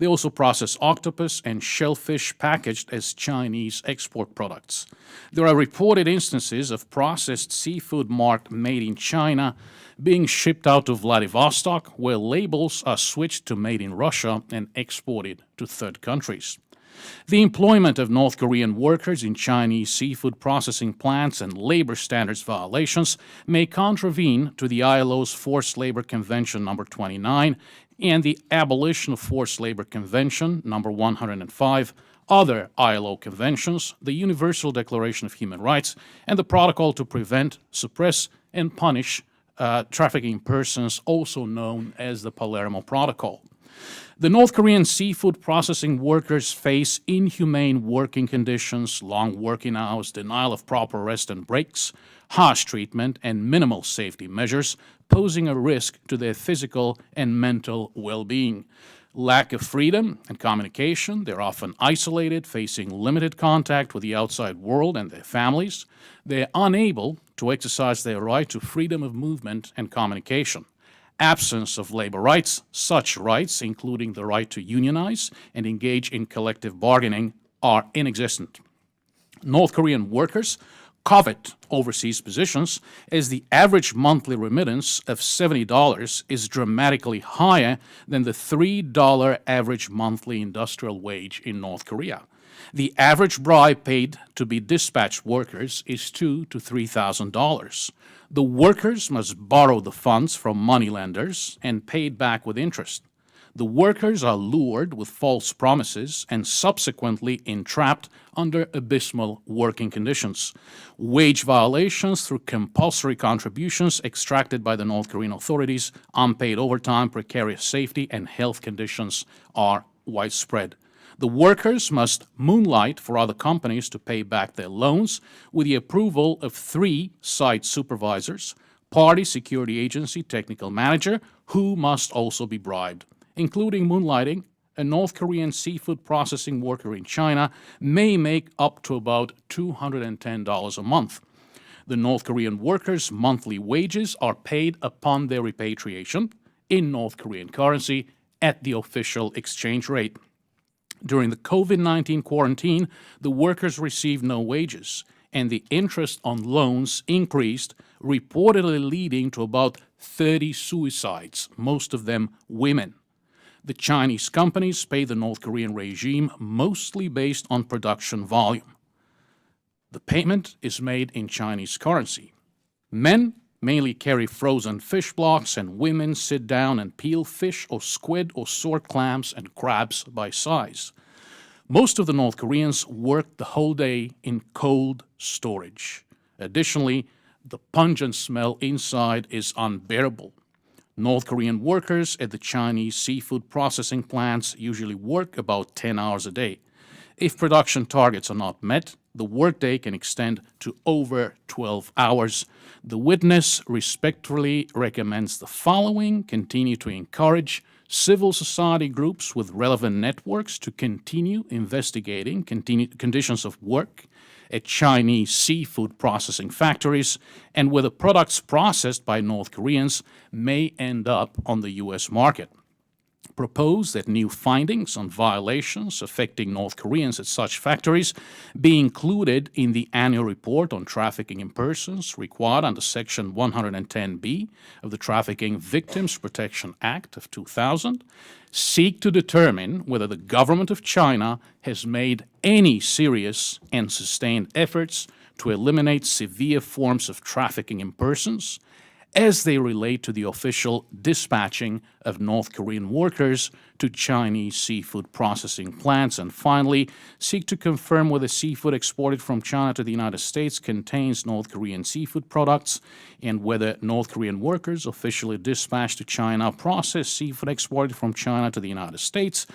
S8: They also process octopus and shellfish packaged as Chinese export products. There are reported instances of processed seafood marked Made in China being shipped out to Vladivostok, where labels are switched to Made in Russia and exported to third countries. The employment of North Korean workers in Chinese seafood processing plants and labor standards violations may contravene to the ILO's Forced Labor Convention No. 29 and the Abolition of Forced Labor Convention No. 105, other ILO conventions, the Universal Declaration of Human Rights, and the Protocol to Prevent, Suppress, and Punish Trafficking Persons, also known as the Palermo Protocol. The North Korean seafood processing workers face inhumane working conditions, long working hours, denial of proper rest and breaks, harsh treatment, and minimal safety measures, posing a risk to their physical and mental well-being. Lack of freedom and communication, they're often isolated, facing limited contact with the outside world and their families. They're unable to exercise their right to freedom of movement and communication. Absence of labor rights, such rights, including the right to unionize and engage in collective bargaining, are inexistent. North Korean workers covet overseas positions as the average monthly remittance of $70 is dramatically higher than the $3 average monthly industrial wage in North Korea. The average bribe paid to be dispatched workers is $2,000 to $3,000. The workers must borrow the funds from moneylenders and paid back with interest. The workers are lured with false promises and subsequently entrapped under abysmal working conditions. Wage violations through compulsory contributions extracted by the North Korean authorities, unpaid overtime, precarious safety, and health conditions are widespread. The workers must moonlight for other companies to pay back their loans with the approval of 3 site supervisors, party security agency technical manager, who must also be bribed. Including moonlighting, a North Korean seafood processing worker in China may make up to about $210 a month. The North Korean workers' monthly wages are paid upon their repatriation in North Korean currency at the official exchange rate. During the COVID-19 quarantine, the workers received no wages, and the interest on loans increased, reportedly leading to about 30 suicides, most of them women. The Chinese companies pay the North Korean regime mostly based on production volume. The payment is made in Chinese currency. Men mainly carry frozen fish blocks, and women sit down and peel fish or squid or sort clams and crabs by size. Most of the North Koreans work the whole day in cold storage. Additionally, the pungent smell inside is unbearable. North Korean workers at the Chinese seafood processing plants usually work about 10 hours a day. If production targets are not met, the workday can extend to over 12 hours. The witness respectfully recommends the following: continue to encourage civil society groups with relevant networks to continue investigating conditions of work at Chinese seafood processing factories and whether products processed by North Koreans may end up on the U.S. market. Propose that new findings on violations affecting North Koreans at such factories be included in the annual report on trafficking in persons required under Section 110B of the Trafficking Victims Protection Act of 2000. Seek to determine whether the government of China has made any serious and sustained efforts to eliminate severe forms of trafficking in persons as they relate to the official dispatching of North Korean workers to Chinese seafood processing plants. And finally, seek to confirm whether seafood exported from China to the United States contains North Korean seafood products and whether North Korean workers officially dispatched to China process seafood exported from China to the United States.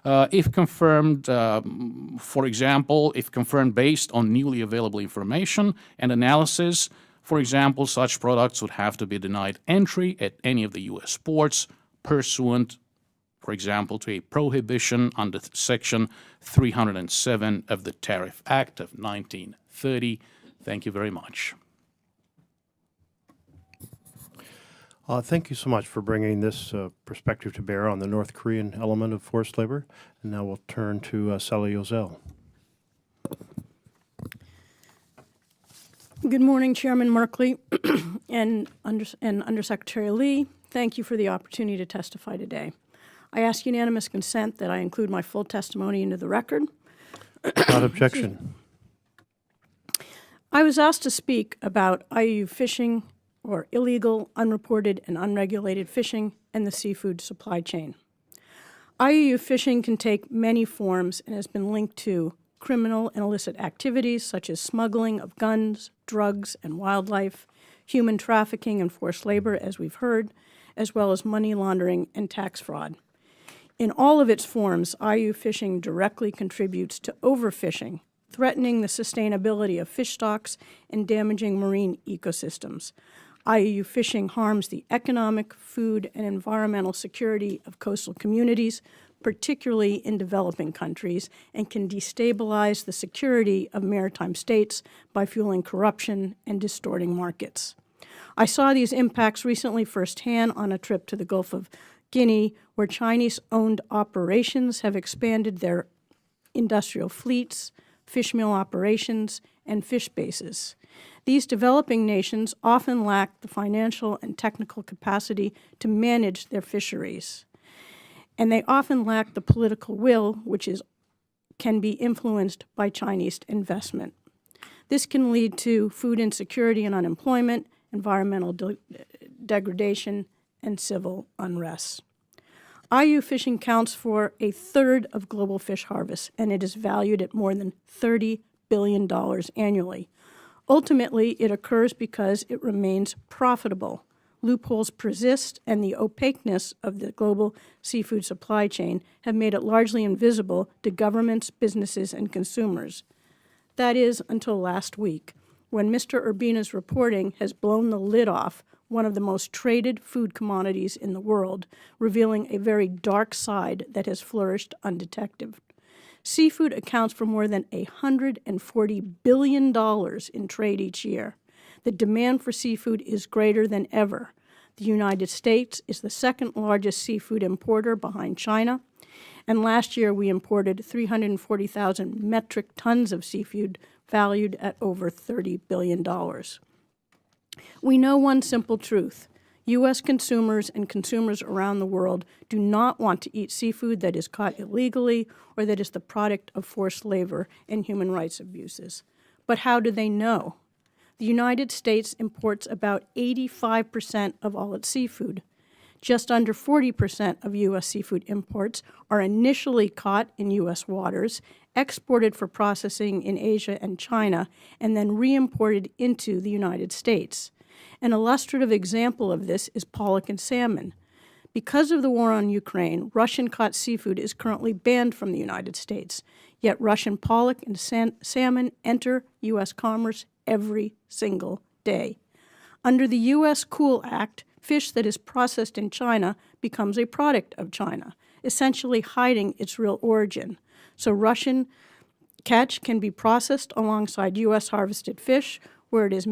S8: If confirmed, for example, if confirmed based on newly available information and analysis, for example, such products would have to be denied entry at any of the U.S. ports pursuant, for example, to a prohibition under Section 307 of the Tariff Act of 1930. Thank you very much.
S5: Thank you so much for bringing this perspective to bear on the North Korean element of forced labor. And now we'll turn to Sally Ozell.
S9: Good morning, Chairman Merkley and Undersecretary Lee. Thank you for the opportunity to testify today. I ask unanimous consent that I include my full testimony into the record.
S5: Without objection.
S9: I was asked to speak about IUU fishing, or illegal, unreported, and unregulated fishing, and the seafood supply chain. IUU fishing can take many forms and has been linked to criminal and illicit activities such as smuggling of guns, drugs, and wildlife, human trafficking and forced labor, as we've heard, as well as money laundering and tax fraud. In all of its forms, IUU fishing directly contributes to overfishing, threatening the sustainability of fish stocks and damaging marine ecosystems. IUU fishing harms the economic, food, and environmental security of coastal communities, particularly in developing countries, and can destabilize the security of maritime states by fueling corruption and distorting markets. I saw these impacts recently firsthand on a trip to the Gulf of Guinea, where Chinese-owned operations have expanded their industrial fleets, fish meal operations, and fish bases. These developing nations often lack the financial and technical capacity to manage their fisheries, and they often lack the political will, which can be influenced by Chinese investment. This can lead to food insecurity and unemployment, environmental degradation, and civil unrest. IUU fishing counts for a third of global fish harvests, and it is valued at more than $30 billion annually. Ultimately, it occurs because it remains profitable. Loopholes persist, and the opaqueness of the global seafood supply chain have made it largely invisible to governments, businesses, and consumers. That is, until last week, when Mr. Urbina's reporting has blown the lid off one of the most traded food commodities in the world, revealing a very dark side that has flourished undetected. Seafood accounts for more than $140 billion in trade each year. The demand for seafood is greater than ever. The United States is the second largest seafood importer behind China, and last year we imported 340,000 metric tons of seafood valued at over $30 billion. We know one simple truth. U.S. consumers and consumers around the world do not want to eat seafood that is caught illegally or that is the product of forced labor and human rights abuses. But how do they know? The United States imports about 85% of all its seafood. Just under 40% of U.S. seafood imports are initially caught in U.S. waters, exported for processing in Asia and China, and then re-imported into the United States. An illustrative example of this is pollack and salmon. Because of the war on Ukraine, Russian-caught seafood is currently banned from the United States, yet Russian pollack and salmon enter U.S. commerce every single day. Under the U.S. Cool Act, fish that is processed in China becomes a product of China, essentially hiding its real origin. So Russian catch can be processed alongside U.S. harvested fish, where it is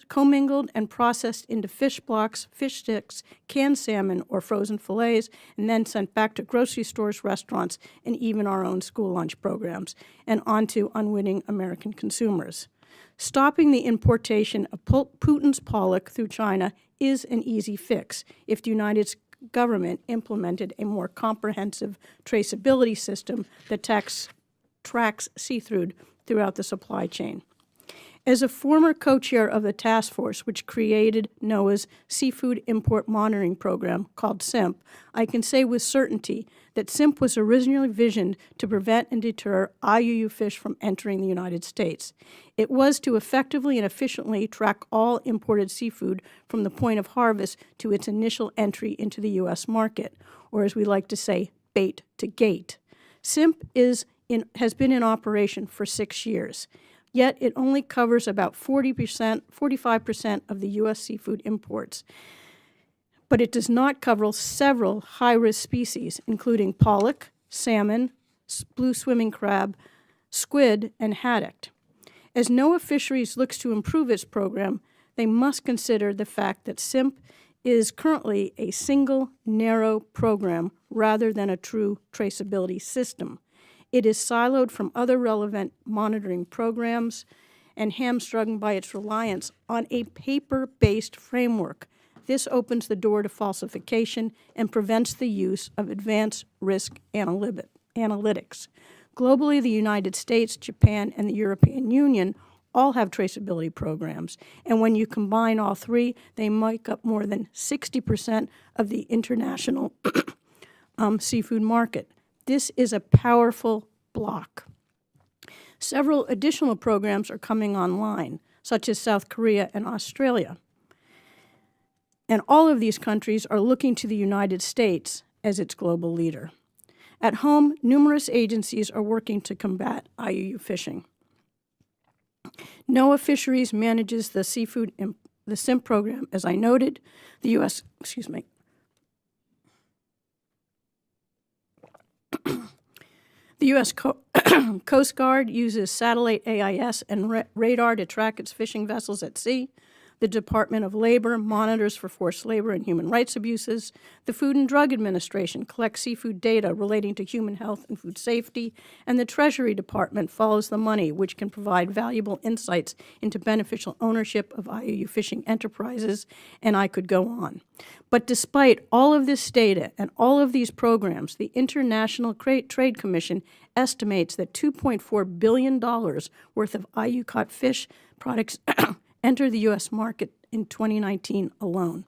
S9: commingled, and processed into fish blocks, fish sticks, canned salmon, or frozen fillets, and then sent back to grocery stores, restaurants, and even our own school lunch programs, and onto unwitting American consumers. Stopping the importation of Putin's pollock through China is an easy fix if the United States government implemented a more comprehensive traceability system that tracks seafood throughout the supply chain. As a former co-chair of the task force which created NOAA's Seafood Import Monitoring Program, called SIMP, I can say with certainty that SIMP was originally visioned to prevent and deter IUU fish from entering the United States. It was to effectively and efficiently track all imported seafood from the point of harvest to its initial entry into the U.S. market, or as we like to say, bait to gate. SIMP has been in operation for 6 years. Yet it only covers about 45% of the U.S. seafood imports. But it does not cover several high-risk species, including pollock, salmon, blue swimming crab, squid, and haddock. As NOAA Fisheries looks to improve its program, they must consider the fact that SIMP is currently a single, narrow program rather than a true traceability system. It is siloed from other relevant monitoring programs and hamstrung by its reliance on a paper-based framework. This opens the door to falsification and prevents the use of advanced risk analytics. Globally, the United States, Japan, and the European Union all have traceability programs, and when you combine all three, they make up more than 60% of the international seafood market. This is a powerful block. Several additional programs are coming online, such as South Korea and Australia. And all of these countries are looking to the United States as its global leader. At home, numerous agencies are working to combat IUU fishing. NOAA Fisheries manages the SIMP program, as I noted. The U.S. The U.S. Coast Guard uses satellite AIS and radar to track its fishing vessels at sea. The Department of Labor monitors for forced labor and human rights abuses. The Food and Drug Administration collects seafood data relating to human health and food safety. And the Treasury Department follows the money, which can provide valuable insights into beneficial ownership of IUU fishing enterprises, and I could go on. But despite all of this data and all of these programs, the International Trade Commission estimates that $2.4 billion worth of IUU caught fish products enter the U.S. market in 2019 alone.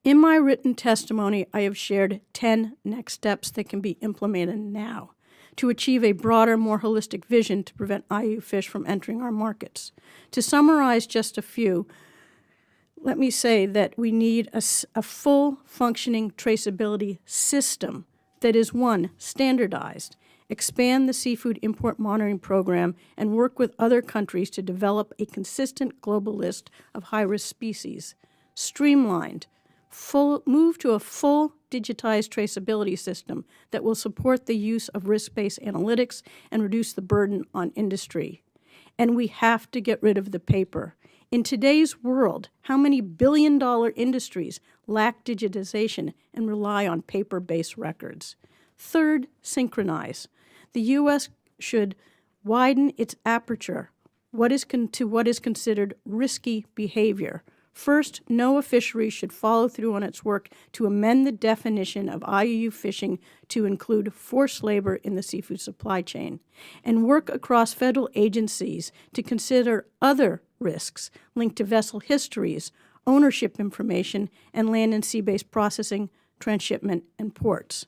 S9: In my written testimony, I have shared 10 next steps that can be implemented now to achieve a broader, more holistic vision to prevent IUU fish from entering our markets. To summarize just a few, let me say that we need a full functioning traceability system that is, one, standardized, expand the seafood import monitoring program, and work with other countries to develop a consistent global list of high-risk species. Streamlined, move to a full digitized traceability system that will support the use of risk-based analytics and reduce the burden on industry. And we have to get rid of the paper. In today's world, how many billion-dollar industries lack digitization and rely on paper-based records? Third, synchronize. The U.S. should widen its aperture to what is considered risky behavior. First, NOAA Fisheries should follow through on its work to amend the definition of IUU fishing to include forced labor in the seafood supply chain, and work across federal agencies to consider other risks linked to vessel histories, ownership information, and land and sea-based processing, transshipment, and ports.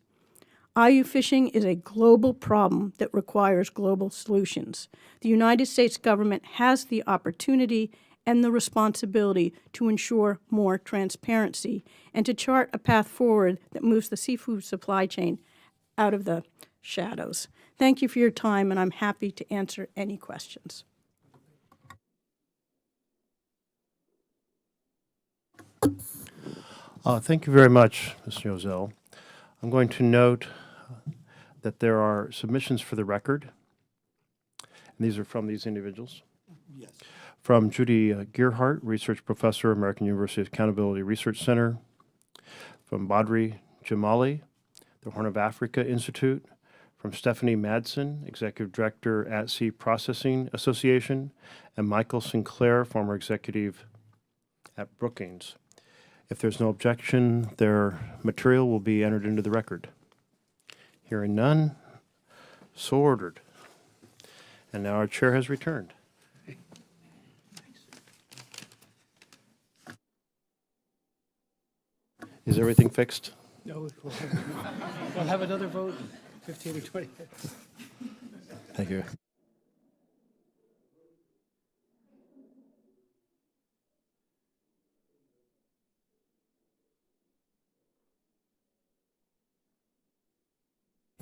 S9: IUU fishing is a global problem that requires global solutions. The United States government has the opportunity and the responsibility to ensure more transparency and to chart a path forward that moves the seafood supply chain out of the shadows. Thank you for your time, and I'm happy to answer any questions.
S5: Thank you very much, Ms. Yozell. I'm going to note that there are submissions for the record, and these are from these individuals. Yes. From Judy Gearhart, Research Professor, American University Accountability Research Center. From Badri Jamali, the Horn of Africa Institute. From Stephanie Madsen, Executive Director at Sea Processing Association, and Michael Sinclair, former executive at Brookings. If there's no objection, their material will be entered into the record. Hearing none, so ordered. And now our chair has returned. Is everything fixed?
S4: No, we'll have another vote in 15 or 20 minutes.
S5: Thank you.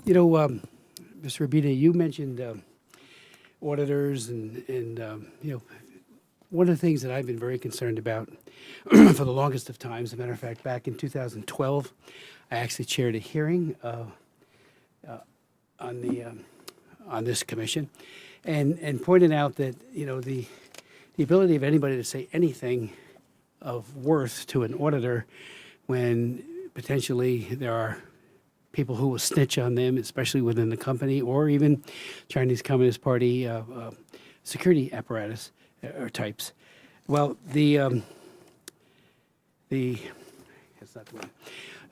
S4: You know, Mr. Rabida, you mentioned auditors and you know, one of the things that I've been very concerned about for the longest of times, as a matter of fact, back in 2012, I actually chaired a hearing on this commission, and pointed out that, you know, the ability of anybody to say anything of worth to an auditor when potentially there are people who will snitch on them, especially within the company, or even Chinese Communist Party security apparatus or types. Well, that's not the one.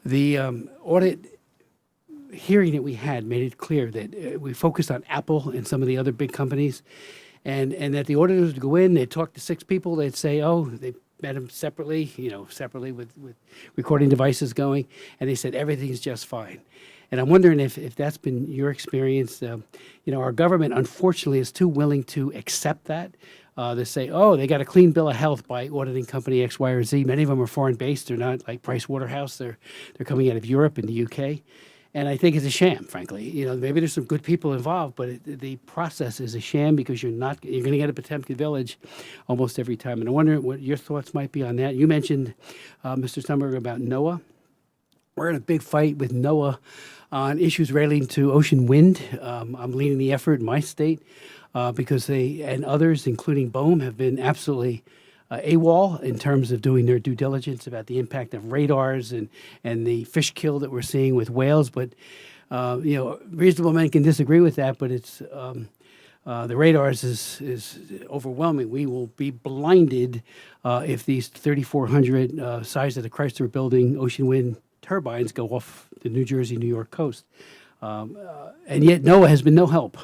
S4: The audit hearing that we had made it clear that we focused on Apple and some of the other big companies, and that the auditors would go in, they'd talk to 6 people, they'd say, oh, they met them separately, you know, separately with recording devices going, and they said everything's just fine. And I'm wondering if that's been your experience. You know, our government, unfortunately, is too willing to accept that. They say, oh, they got a clean bill of health by auditing company X, Y, or Z. Many of them are foreign-based. They're not like Price Waterhouse. They're coming out of Europe and the UK. And I think it's a sham, frankly. You know, maybe there's some good people involved, but the process is a sham because you're going to get a Potemkin village almost every time. And I wonder what your thoughts might be on that. You mentioned, Mr. Stumberg, about NOAA. We're in a big fight with NOAA on issues relating to ocean wind. I'm leading the effort in my state because they and others, including BOEM, have been absolutely AWOL in terms of doing their due diligence about the impact of radars and the fish kill that we're seeing with whales. But, you know, reasonable men can disagree with that, but it's the radars is overwhelming. We will be blinded if these 3,400 size of the Chrysler building ocean wind turbines go off the New Jersey, New York coast. And yet NOAA has been no help.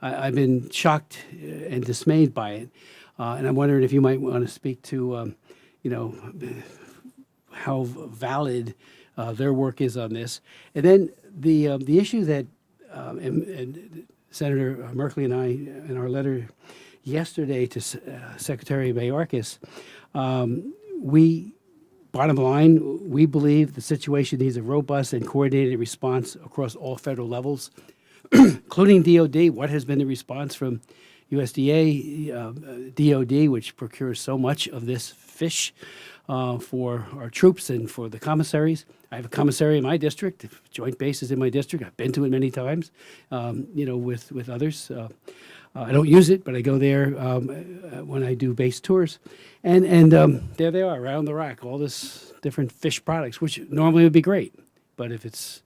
S4: I've been shocked and dismayed by it. And I'm wondering if you might want to speak to, you know, how valid their work is on this. And then the issue that and Senator Merkley and I, in our letter yesterday to Secretary Mayorkas, bottom line, we believe the situation needs a robust and coordinated response across all federal levels, including DOD. What has been the response from USDA, DOD, which procures so much of this fish for our troops and for the commissaries? I have a commissary in my district, joint base is in my district. I've been to it many times, you know, with others. I don't use it, but I go there when I do base tours. And there they are, around the rack, all this different fish products, which normally would be great. But if it's,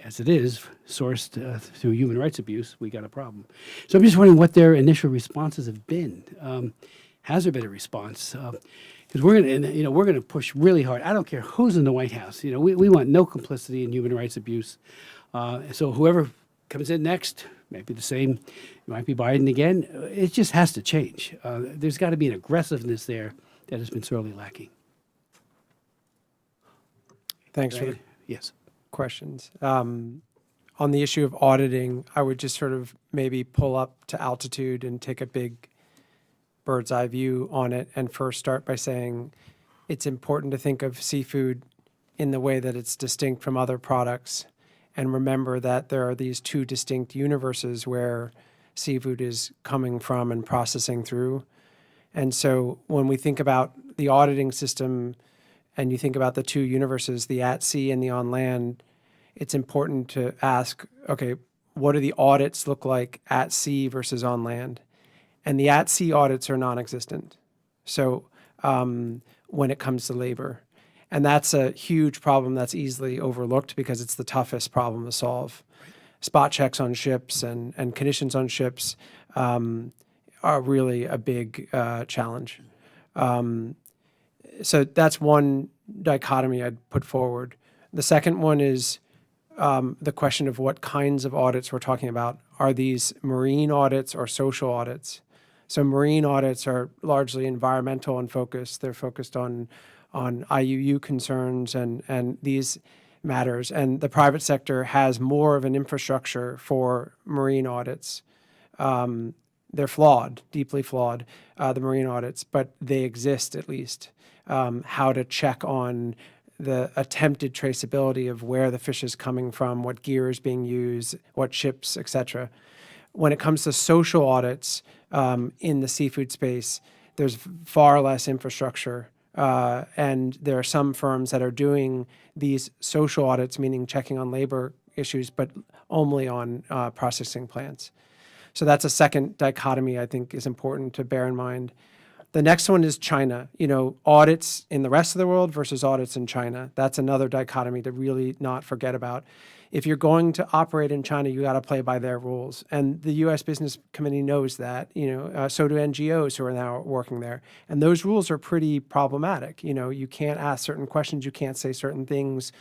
S4: as it is, sourced through human rights abuse, we got a problem. So I'm just wondering what their initial responses have been. Has there been a response? Because we're going to push really hard. I don't care who's in the White House. You know, we want no complicity in human rights abuse. So whoever comes in next, might be the same, it might be Biden again. It just has to change. There's got to be an aggressiveness there that has been sorely lacking.
S6: Thanks for the
S4: Yes.
S6: questions. On the issue of auditing, I would just sort of maybe pull up to altitude and take a big bird's eye view on it and first start by saying it's important to think of seafood in the way that it's distinct from other products, and remember that there are these two distinct universes where seafood is coming from and processing through. And so when we think about the auditing system and you think about the two universes, the at sea and the on land, it's important to ask, okay, what do the audits look like at sea versus on land? And the at sea audits are non-existent. So when it comes to labor. And that's a huge problem that's easily overlooked because it's the toughest problem to solve. Spot checks on ships and conditions on ships are really a big challenge. So that's one dichotomy I'd put forward. The second one is the question of what kinds of audits we're talking about. Are these marine audits or social audits? So marine audits are largely environmental in focus. They're focused on IUU concerns and these matters. And the private sector has more of an infrastructure for marine audits. They're flawed, deeply flawed, the marine audits, but they exist at least. How to check on the attempted traceability of where the fish is coming from, what gear is being used, what ships, et cetera. When it comes to social audits in the seafood space, there's far less infrastructure. And there are some firms that are doing these social audits, meaning checking on labor issues, but only on processing plants. So that's a second dichotomy I think is important to bear in mind. The next one is China. Audits in the rest of the world versus audits in China. That's another dichotomy to really not forget about. If you're going to operate in China, you got to play by their rules. And the U.S. Business Committee knows that. So do NGOs who are now working there. And those rules are pretty problematic. You can't ask certain questions. You can't say certain things.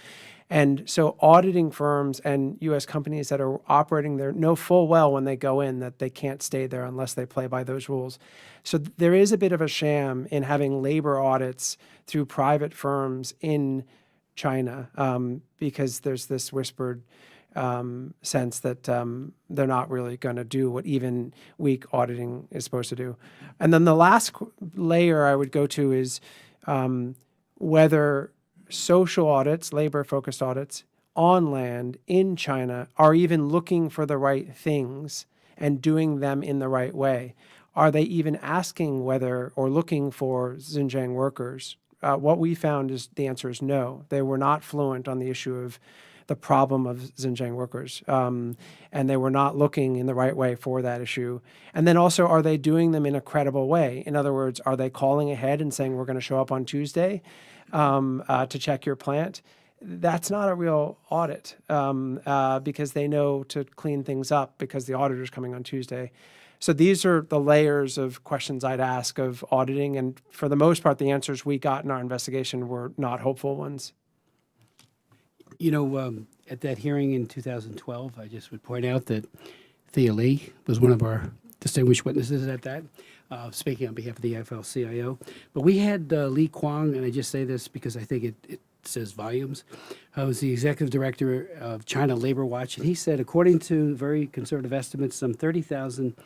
S6: And so auditing firms and U.S. companies that are operating there know full well when they go in that they can't stay there unless they play by those rules. So there is a bit of a sham in having labor audits through private firms in China because there's this whispered sense that they're not really going to do what even weak auditing is supposed to do. And then the last layer I would go to is whether social audits, labor-focused audits on land in China are even looking for the right things and doing them in the right way. Are they even asking whether or looking for Xinjiang workers? What we found is the answer is no. They were not fluent on the issue of the problem of Xinjiang workers, and they were not looking in the right way for that issue. And then also, are they doing them in a credible way? In other words, are they calling ahead and saying, we're going to show up on Tuesday to check your plant? That's not a real audit because they know to clean things up because the auditor's coming on Tuesday. So these are the layers of questions I'd ask of auditing. And for the most part, the answers we got in our investigation were not hopeful ones.
S4: At that hearing in 2012, I just would point out that Thea Lee was one of our distinguished witnesses at that, speaking on behalf of the AFL-CIO. But we had Lee Kwang, and I just say this because I think it says volumes, who's the executive director of China Labor Watch, and he said, according to very conservative estimates, some 30,000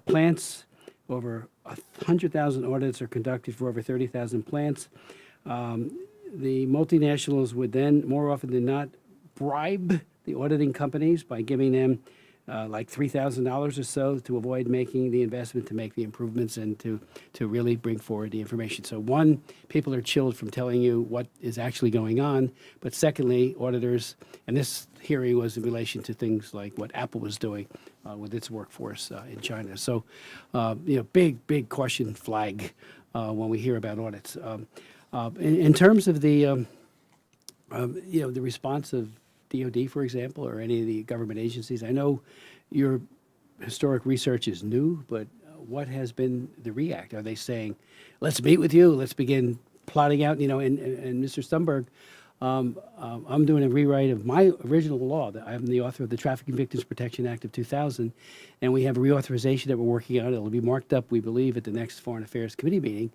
S4: plants, over 100,000 audits are conducted for over 30,000 plants. The multinationals would then, more often than not, bribe the auditing companies by giving them like $3,000 or so to avoid making the investment, to make the improvements, and to really bring forward the information. So one, people are chilled from telling you what is actually going on. But secondly, auditors, and this hearing was in relation to things like what Apple was doing with its workforce in China. So, big question flag when we hear about audits. In terms of the response of DOD, for example, or any of the government agencies, I know your historic research is new, but what has been the react? Are they saying, let's meet with you, let's begin plotting out, and Mr. Stumberg, I'm doing a rewrite of my original law. I'm the author of the Trafficking Victims Protection Act of 2000, and we have a reauthorization that we're working on. It'll be marked up, we believe, at the next Foreign Affairs Committee meeting.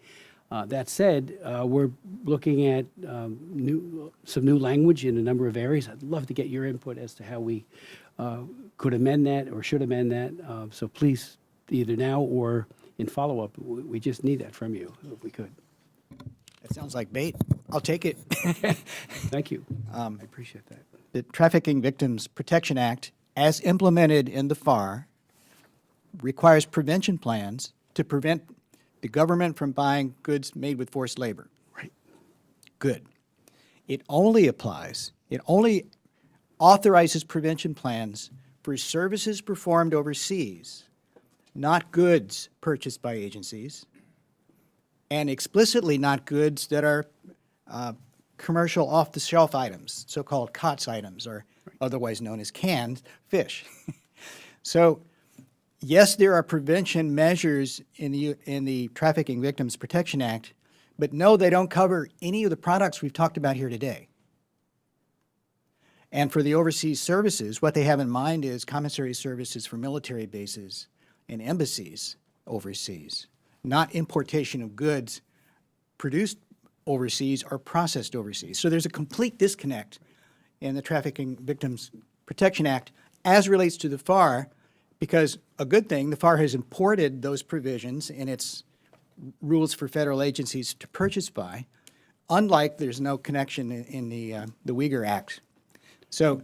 S4: That said, we're looking at some new language in a number of areas. I'd love to get your input as to how we could amend that or should amend that. So please, either now or in follow-up. We just need that from you, if we could.
S7: That sounds like bait. I'll take it.
S4: Thank you. I appreciate that.
S7: The Trafficking Victims Protection Act, as implemented in the FAR, requires prevention plans to prevent the government from buying goods made with forced labor.
S4: Right.
S7: Good. It only authorizes prevention plans for services performed overseas, not goods purchased by agencies, and explicitly not goods that are commercial off-the-shelf items, so-called COTS items, or otherwise known as canned fish. So, yes, there are prevention measures in the Trafficking Victims Protection Act, but no, they don't cover any of the products we've talked about here today. And for the overseas services, what they have in mind is commissary services for military bases and embassies overseas, not importation of goods produced overseas or processed overseas. So there's a complete disconnect in the Trafficking Victims Protection Act as relates to the FAR, because a good thing, the FAR has imported those provisions in its rules for federal agencies to purchase by, unlike there's no connection in the Uyghur Act. So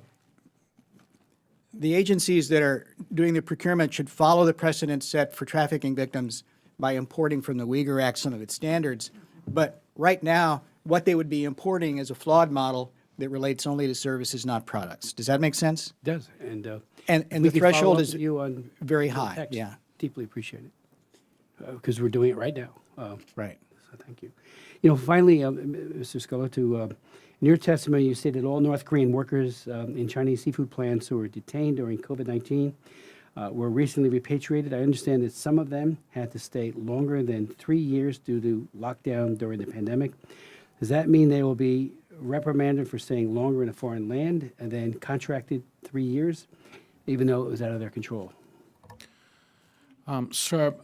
S7: the agencies that are doing the procurement should follow the precedent set for trafficking victims by importing from the Uyghur Act some of its standards. But right now, what they would be importing is a flawed model that relates only to services, not products. Does that make sense?
S4: It does. And
S7: And
S4: we
S7: the
S4: can follow
S7: threshold
S4: up
S7: is
S4: with you on
S7: very
S4: the
S7: high,
S4: text.
S7: yeah.
S4: Deeply appreciate it, because we're doing it right now.
S7: Right.
S4: So thank you. Finally, Mr. Sculla, in your testimony, you stated all North Korean workers in Chinese seafood plants who were detained during COVID-19 were recently repatriated. I understand that some of them had to stay longer than 3 years due to lockdown during the pandemic. Does that mean they will be reprimanded for staying longer in a foreign land and then contracted 3 years, even though it was out of their control?
S8: Sir,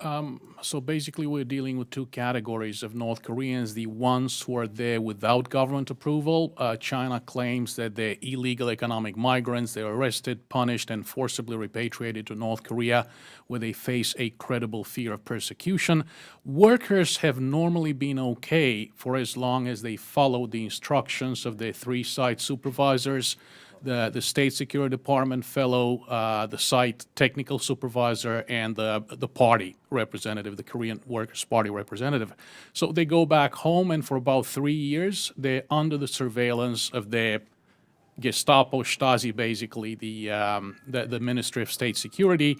S8: so basically we're dealing with two categories of North Koreans. The ones who are there without government approval. China claims that they're illegal economic migrants. They're arrested, punished, and forcibly repatriated to North Korea, where they face a credible fear of persecution. Workers have normally been okay for as long as they follow the instructions of their three site supervisors, the State Security Department fellow, the site technical supervisor, and the party representative, the Korean Workers' Party representative. So they go back home, and for about 3 years, they're under the surveillance of their Gestapo, Stasi, basically, the Ministry of State Security,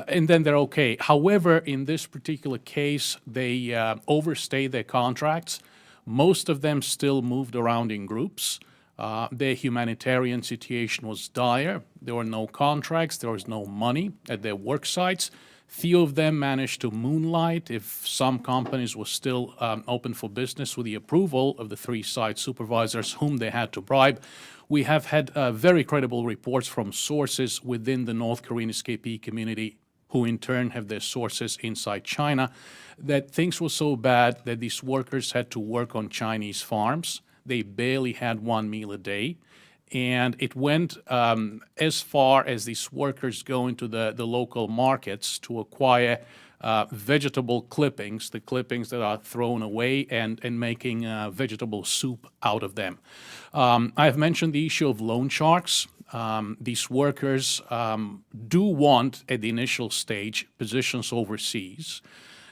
S8: and then they're okay. However, in this particular case, they overstayed their contracts. Most of them still moved around in groups. Their humanitarian situation was dire. There were no contracts. There was no money at their work sites. Few of them managed to moonlight if some companies were still open for business with the approval of the three site supervisors whom they had to bribe. We have had very credible reports from sources within the North Korean escapee community, who in turn have their sources inside China, that things were so bad that these workers had to work on Chinese farms. They barely had one meal a day. And it went as far as these workers go into the local markets to acquire vegetable clippings, the clippings that are thrown away, and making vegetable soup out of them. I've mentioned the issue of loan sharks. These workers do want, at the initial stage, positions overseas.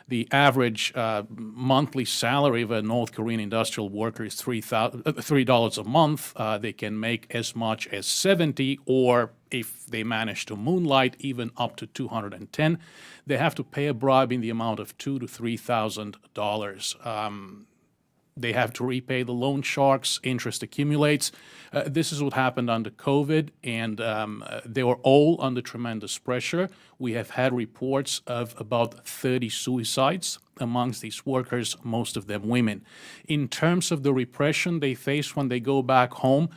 S8: The average monthly salary of a North Korean industrial worker is $3 a month. They can make as much as 70, or if they manage to moonlight, even up to 210. They have to pay a bribe in the amount of $2,000 to $3,000. They have to repay the loan sharks. Interest accumulates. This is what happened under COVID, and they were all under tremendous pressure. We have had reports of about 30 suicides amongst these workers, most of them women. In terms of the repression they face when they go back home,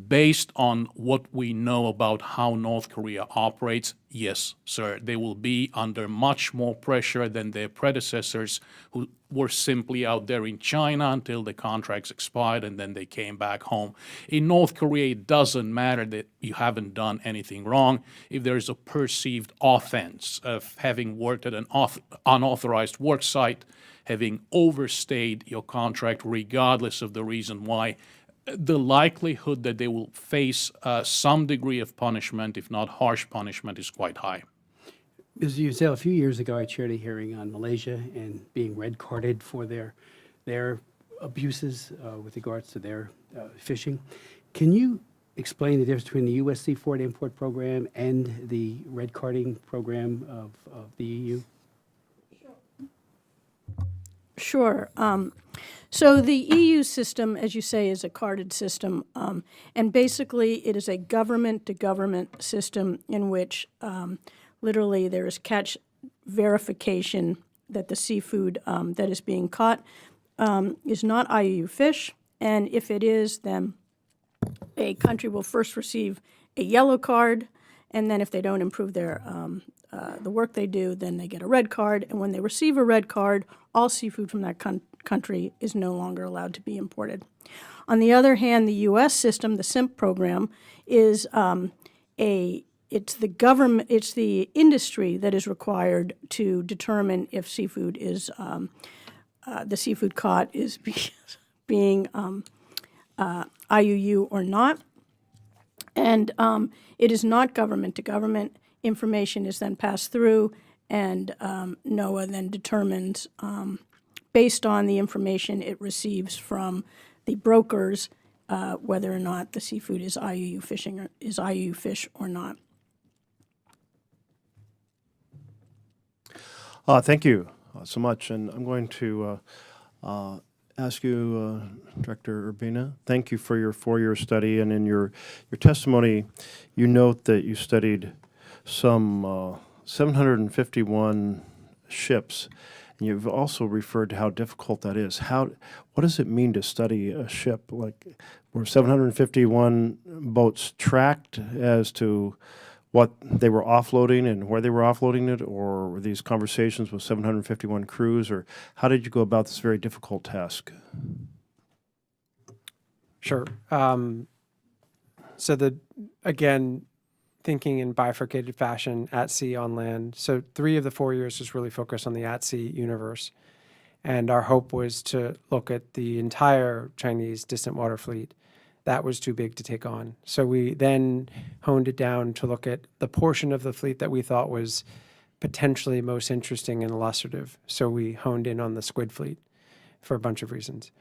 S8: based on what we know about how North Korea operates, yes, sir, they will be under much more pressure than their predecessors who were simply out there in China until the contracts expired and then they came back home. In North Korea, it doesn't matter that you haven't done anything wrong. If there is a perceived offense of having worked at an unauthorized work site, having overstayed your contract regardless of the reason why, the likelihood that they will face some degree of punishment, if not harsh punishment, is quite high.
S4: Ms. Uzel, a few years ago, I chaired a hearing on Malaysia and being red carded for their abuses with regards to their fishing. Can you explain the difference between the U.S. seafood import program and the red carding program of the EU?
S9: Sure. So the EU system, as you say, is a carded system, and basically it is a government-to-government system in which literally there is catch verification that the seafood that is being caught is not IUU fish, and if it is, then a country will first receive a yellow card, and then if they don't improve their the work they do, then they get a red card, and when they receive a red card, all seafood from that country is no longer allowed to be imported. On the other hand, the U.S. system, the SIMP program, is it's the industry that is required to determine if seafood is the seafood caught is being IUU or not, and it is not government to government. Information is then passed through, and NOAA then determines, based on the information it receives from the brokers, whether or not the seafood is IUU fish or not.
S5: Thank you so much. And I'm going to ask you, Director Urbina, thank you for your 4-year study. And in your testimony, you note that you studied some 751 ships. And you've also referred to how difficult that is. What does it mean to study a ship? Like, were 751 boats tracked as to what they were offloading and where they were offloading it, or were these conversations with 751 crews, or how did you go about this very difficult task?
S6: Sure. Again, thinking in bifurcated fashion, at sea, on land. So 3 of the 4 years was really focused on the at-sea universe. And our hope was to look at the entire Chinese distant water fleet. That was too big to take on. So we then honed it down to look at the portion of the fleet that we thought was potentially most interesting and illustrative. So we honed in on the Squid fleet for a bunch of reasons.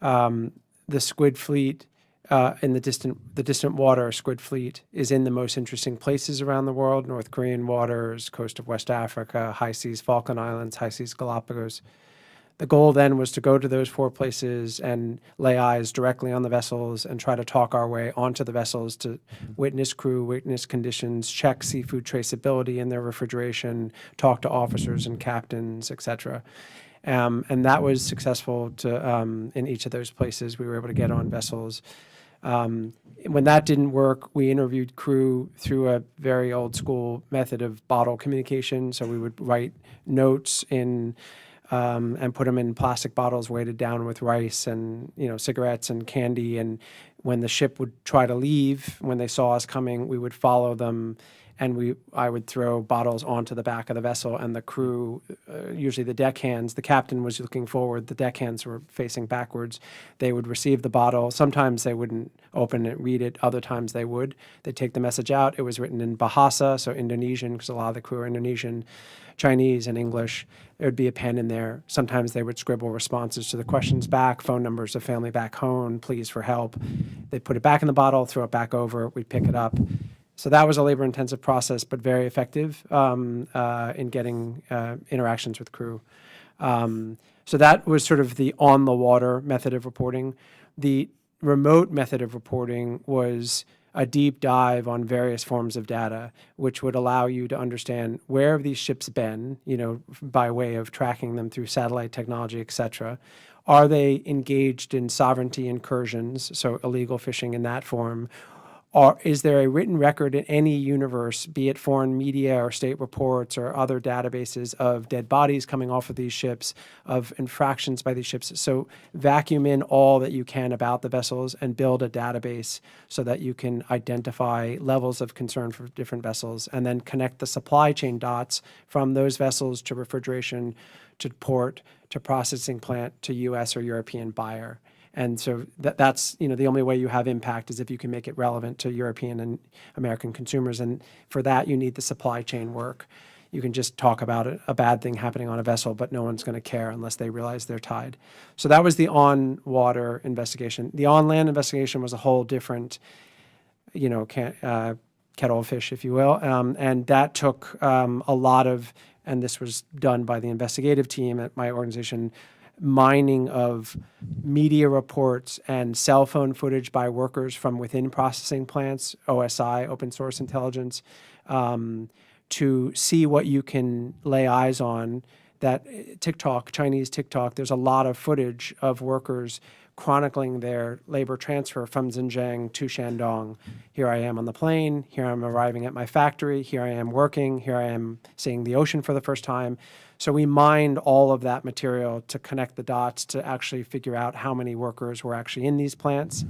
S6: The Squid fleet in the distant water, Squid fleet is in the most interesting places around the world: North Korean waters, coast of West Africa, high seas Falkland Islands, high seas Galapagos. The goal then was to go to those 4 places and lay eyes directly on the vessels and try to talk our way onto the vessels to witness crew, witness conditions, check seafood traceability in their refrigeration, talk to officers and captains, etc. And that was successful in each of those places. We were able to get on vessels. When that didn't work, we interviewed crew through a very old school method of bottle communication. So we would write notes in and put them in plastic bottles weighted down with rice and cigarettes and candy. And when the ship would try to leave, when they saw us coming, we would follow them, and I would throw bottles onto the back of the vessel, and the crew, usually the deckhands, the captain was looking forward, the deckhands were facing backwards. They would receive the bottle. Sometimes they wouldn't open it, read it. Other times they would. They'd take the message out. It was written in Bahasa, so Indonesian, because a lot of the crew are Indonesian, Chinese, and English. There would be a pen in there. Sometimes they would scribble responses to the questions back, phone numbers of family back home, pleas for help. They'd put it back in the bottle, throw it back over, we'd pick it up. So that was a labor-intensive process, but very effective in getting interactions with crew. So that was sort of the on-the-water method of reporting. The remote method of reporting was a deep dive on various forms of data, which would allow you to understand where have these ships been, by way of tracking them through satellite technology, et cetera. Are they engaged in sovereignty incursions, so illegal fishing in that form? Or is there a written record in any universe, be it foreign media or state reports or other databases, of dead bodies coming off of these ships, of infractions by these ships? So vacuum in all that you can about the vessels and build a database so that you can identify levels of concern for different vessels, and then connect the supply chain dots from those vessels to refrigeration, to port, to processing plant, to U.S. or European buyer. And so that's the only way you have impact is if you can make it relevant to European and American consumers. And for that, you need the supply chain work. You can just talk about a bad thing happening on a vessel, but no one's going to care unless they realize they're tied. So that was the on-water investigation. The on-land investigation was a whole different, kettle of fish, if you will. And that took a lot of, and this was done by the investigative team at my organization, mining of media reports and cell phone footage by workers from within processing plants, OSI, open source intelligence, to see what you can lay eyes on. That Chinese TikTok, there's a lot of footage of workers chronicling their labor transfer from Xinjiang to Shandong. Here I am on the plane, here I'm arriving at my factory, here I am working, here I am seeing the ocean for the first time. So we mined all of that material to connect the dots to actually figure out how many workers were actually in these plants.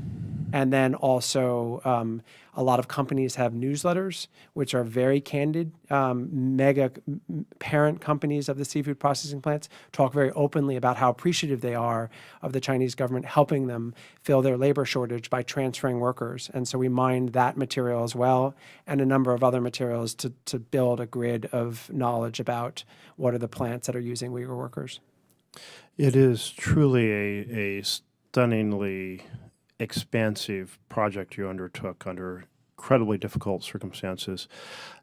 S6: And then also a lot of companies have newsletters, which are very candid. Mega parent companies of the seafood processing plants talk very openly about how appreciative they are of the Chinese government helping them fill their labor shortage by transferring workers. And so we mined that material as well, and a number of other materials to build a grid of knowledge about what are the plants that are using Uyghur workers.
S5: It is truly a stunningly expansive project you undertook under incredibly difficult circumstances,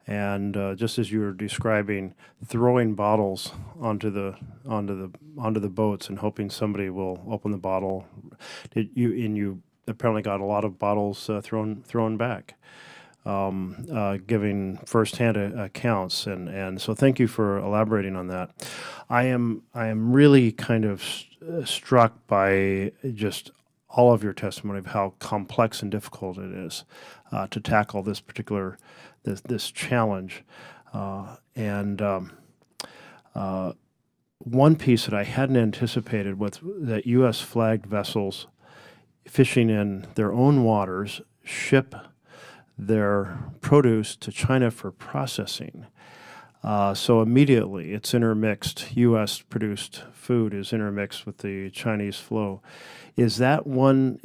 S5: and just as you were describing, throwing bottles onto the boats and hoping somebody will open the bottle. You apparently got a lot of bottles thrown back, giving firsthand accounts, and so thank you for elaborating on that. I am really kind of struck by just all of your testimony of how complex and difficult it is to tackle this particular this challenge. One piece that I hadn't anticipated was that U.S. flagged vessels fishing in their own waters ship their produce to China for processing. So immediately it's intermixed. U.S. produced food is intermixed with the Chinese flow. Is that an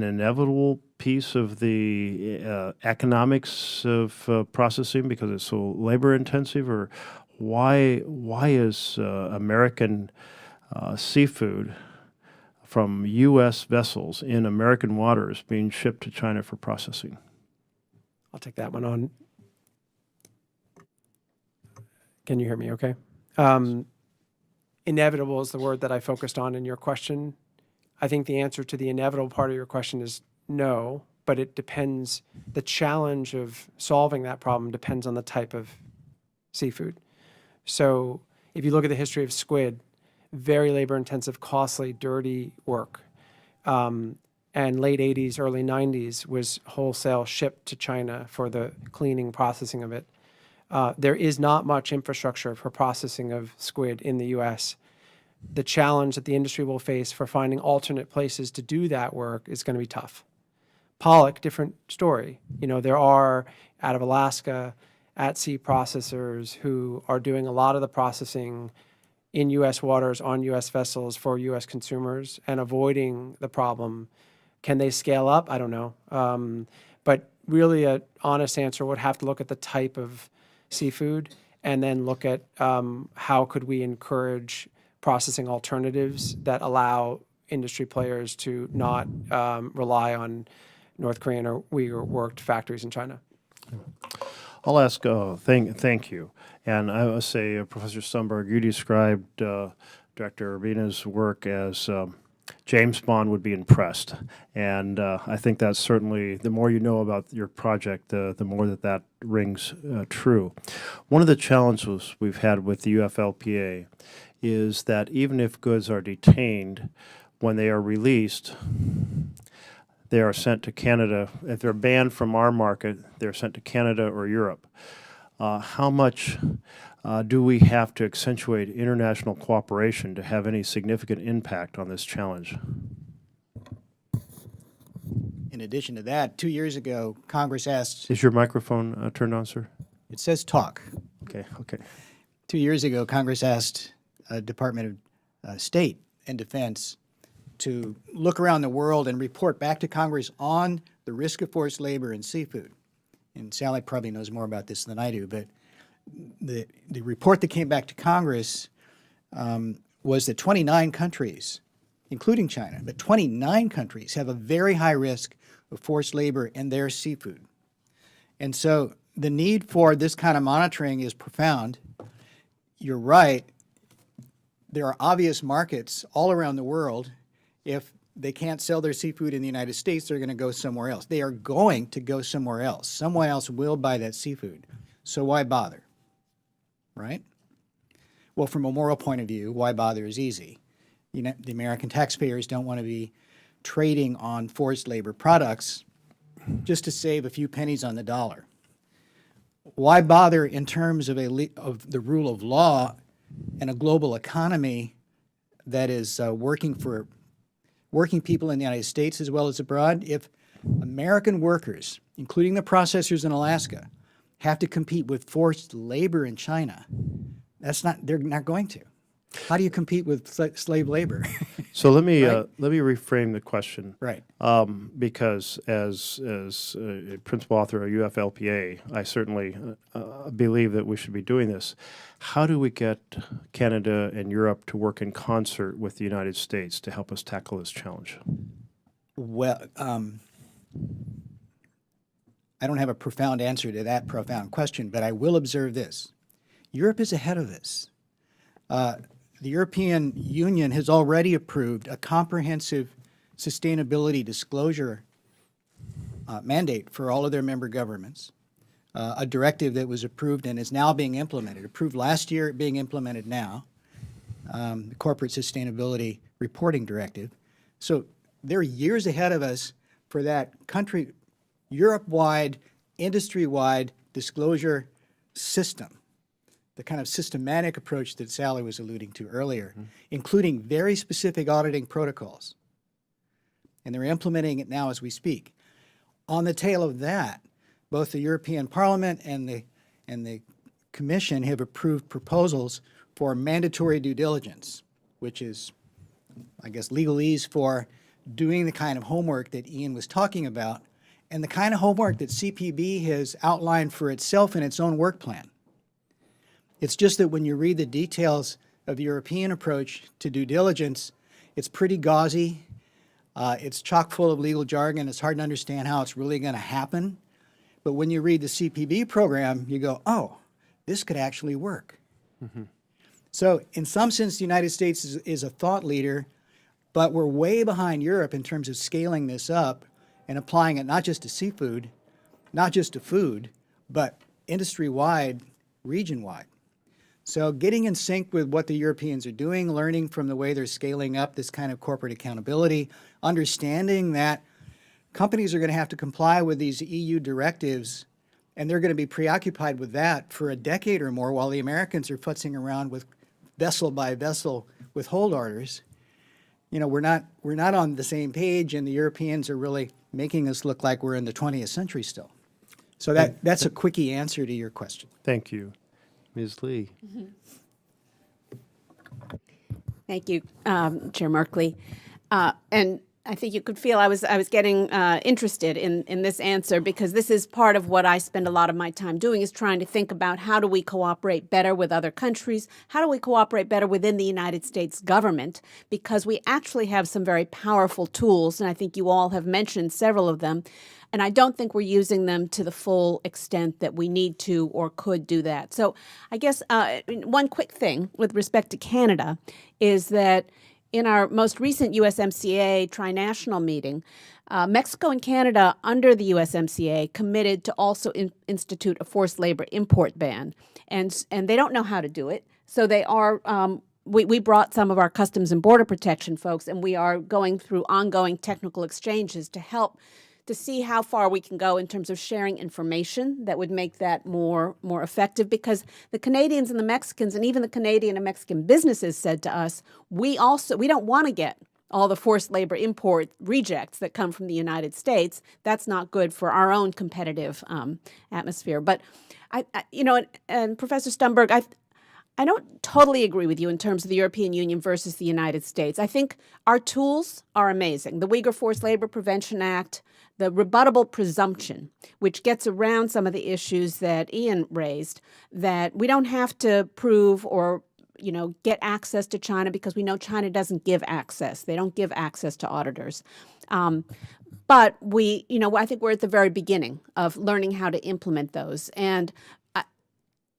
S5: inevitable piece of the economics of processing because it's so labor intensive, or why is American seafood from U.S. vessels in American waters being shipped to China for processing?
S6: I'll take that one on. Can you hear me okay? Inevitable is the word that I focused on in your question. I think the answer to the inevitable part of your question is no, but it depends. The challenge of solving that problem depends on the type of seafood. So if you look at the history of squid, very labor-intensive, costly, dirty work. And late 80s, early 90s was wholesale shipped to China for the cleaning, processing of it. There is not much infrastructure for processing of squid in the U.S. The challenge that the industry will face for finding alternate places to do that work is going to be tough. Pollack, different story. There are, out of Alaska, at-sea processors who are doing a lot of the processing in U.S. waters, on U.S. vessels for U.S. consumers and avoiding the problem. Can they scale up? I don't know. But really an honest answer would have to look at the type of seafood and then look at how could we encourage processing alternatives that allow industry players to not rely on North Korean or Uyghur worked factories in China.
S5: I'll ask, thank you. And I will say, Professor Stumberg, you described Director Urbina's work as James Bond would be impressed. And I think that's certainly, the more you know about your project, the more that rings true. One of the challenges we've had with the UFLPA is that even if goods are detained, when they are released, they are sent to Canada. If they're banned from our market, they're sent to Canada or Europe. How much do we have to accentuate international cooperation to have any significant impact on this challenge?
S7: In addition to that, 2 years ago, Congress asked,
S5: Is your microphone turned on, sir?
S7: it says talk.
S5: Okay, okay.
S7: 2 years ago, Congress asked Department of State and Defense to look around the world and report back to Congress on the risk of forced labor in seafood. And Sally probably knows more about this than I do, but the report that came back to Congress was that 29 countries, including China, but 29 countries have a very high risk of forced labor in their seafood. And so the need for this kind of monitoring is profound. You're right. There are obvious markets all around the world. If they can't sell their seafood in the United States, they're going to go somewhere else. They are going to go somewhere else. Someone else will buy that seafood. So why bother? Right? Well, from a moral point of view, why bother is easy. You know, the American taxpayers don't want to be trading on forced labor products just to save a few pennies on the dollar. Why bother in terms of the rule of law and a global economy that is working for working people in the United States as well as abroad? If American workers, including the processors in Alaska, have to compete with forced labor in China, they're not going to. How do you compete with slave labor?
S5: So let me
S7: Right.
S5: let me reframe the question.
S7: Right.
S5: Because as a principal author of UFLPA, I certainly believe that we should be doing this. How do we get Canada and Europe to work in concert with the United States to help us tackle this challenge?
S7: Well, I don't have a profound answer to that profound question, but I will observe this. Europe is ahead of this. The European Union has already approved a comprehensive sustainability disclosure mandate for all of their member governments, a directive that was approved and is now being implemented, approved last year, being implemented now, the Corporate Sustainability Reporting Directive. So they're years ahead of us for that country, Europe-wide, industry-wide disclosure system, the kind of systematic approach that Sally was alluding to earlier, including very specific auditing protocols. And they're implementing it now as we speak. On the tail of that, both the European Parliament and the Commission have approved proposals for mandatory due diligence, which is, I guess, legalese for doing the kind of homework that Ian was talking about, and the kind of homework that CPB has outlined for itself in its own work plan. It's just that when you read the details of the European approach to due diligence, it's pretty gauzy. It's chock full of legal jargon. It's hard to understand how it's really going to happen. But when you read the CPB program, you go, oh, this could actually work. So in some sense, the United States is a thought leader, but we're way behind Europe in terms of scaling this up and applying it not just to seafood, not just to food, but industry-wide, region-wide. So getting in sync with what the Europeans are doing, learning from the way they're scaling up this kind of corporate accountability, understanding that companies are going to have to comply with these EU directives, and they're going to be preoccupied with that for a decade or more while the Americans are futzing around with vessel by vessel withhold orders. You know, we're not on the same page, and the Europeans are really making us look like we're in the 20th century still. So that's a quickie answer to your question.
S5: Thank you. Ms. Lee.
S1: Thank you, Chair Merkley. And I think you could feel I was getting interested in this answer, because this is part of what I spend a lot of my time doing, is trying to think about how do we cooperate better with other countries? How do we cooperate better within the United States government? Because we actually have some very powerful tools, and I think you all have mentioned several of them. And I don't think we're using them to the full extent that we need to or could do that. So I guess one quick thing with respect to Canada is that in our most recent USMCA trinational meeting, Mexico and Canada, under the USMCA, committed to also institute a forced labor import ban, and they don't know how to do it. So they are. We brought some of our Customs and Border Protection folks, and we are going through ongoing technical exchanges to help to see how far we can go in terms of sharing information that would make that more effective, because the Canadians and the Mexicans and even the Canadian and Mexican businesses said to us, we don't want to get all the forced labor import rejects that come from the United States. That's not good for our own competitive atmosphere. But and Professor Stumberg, I don't totally agree with you in terms of the European Union versus the United States. I think our tools are amazing. The Uyghur Forced Labor Prevention Act, the rebuttable presumption, which gets around some of the issues that Ian raised, that we don't have to prove or get access to China because we know China doesn't give access. They don't give access to auditors. But I think we're at the very beginning of learning how to implement those. And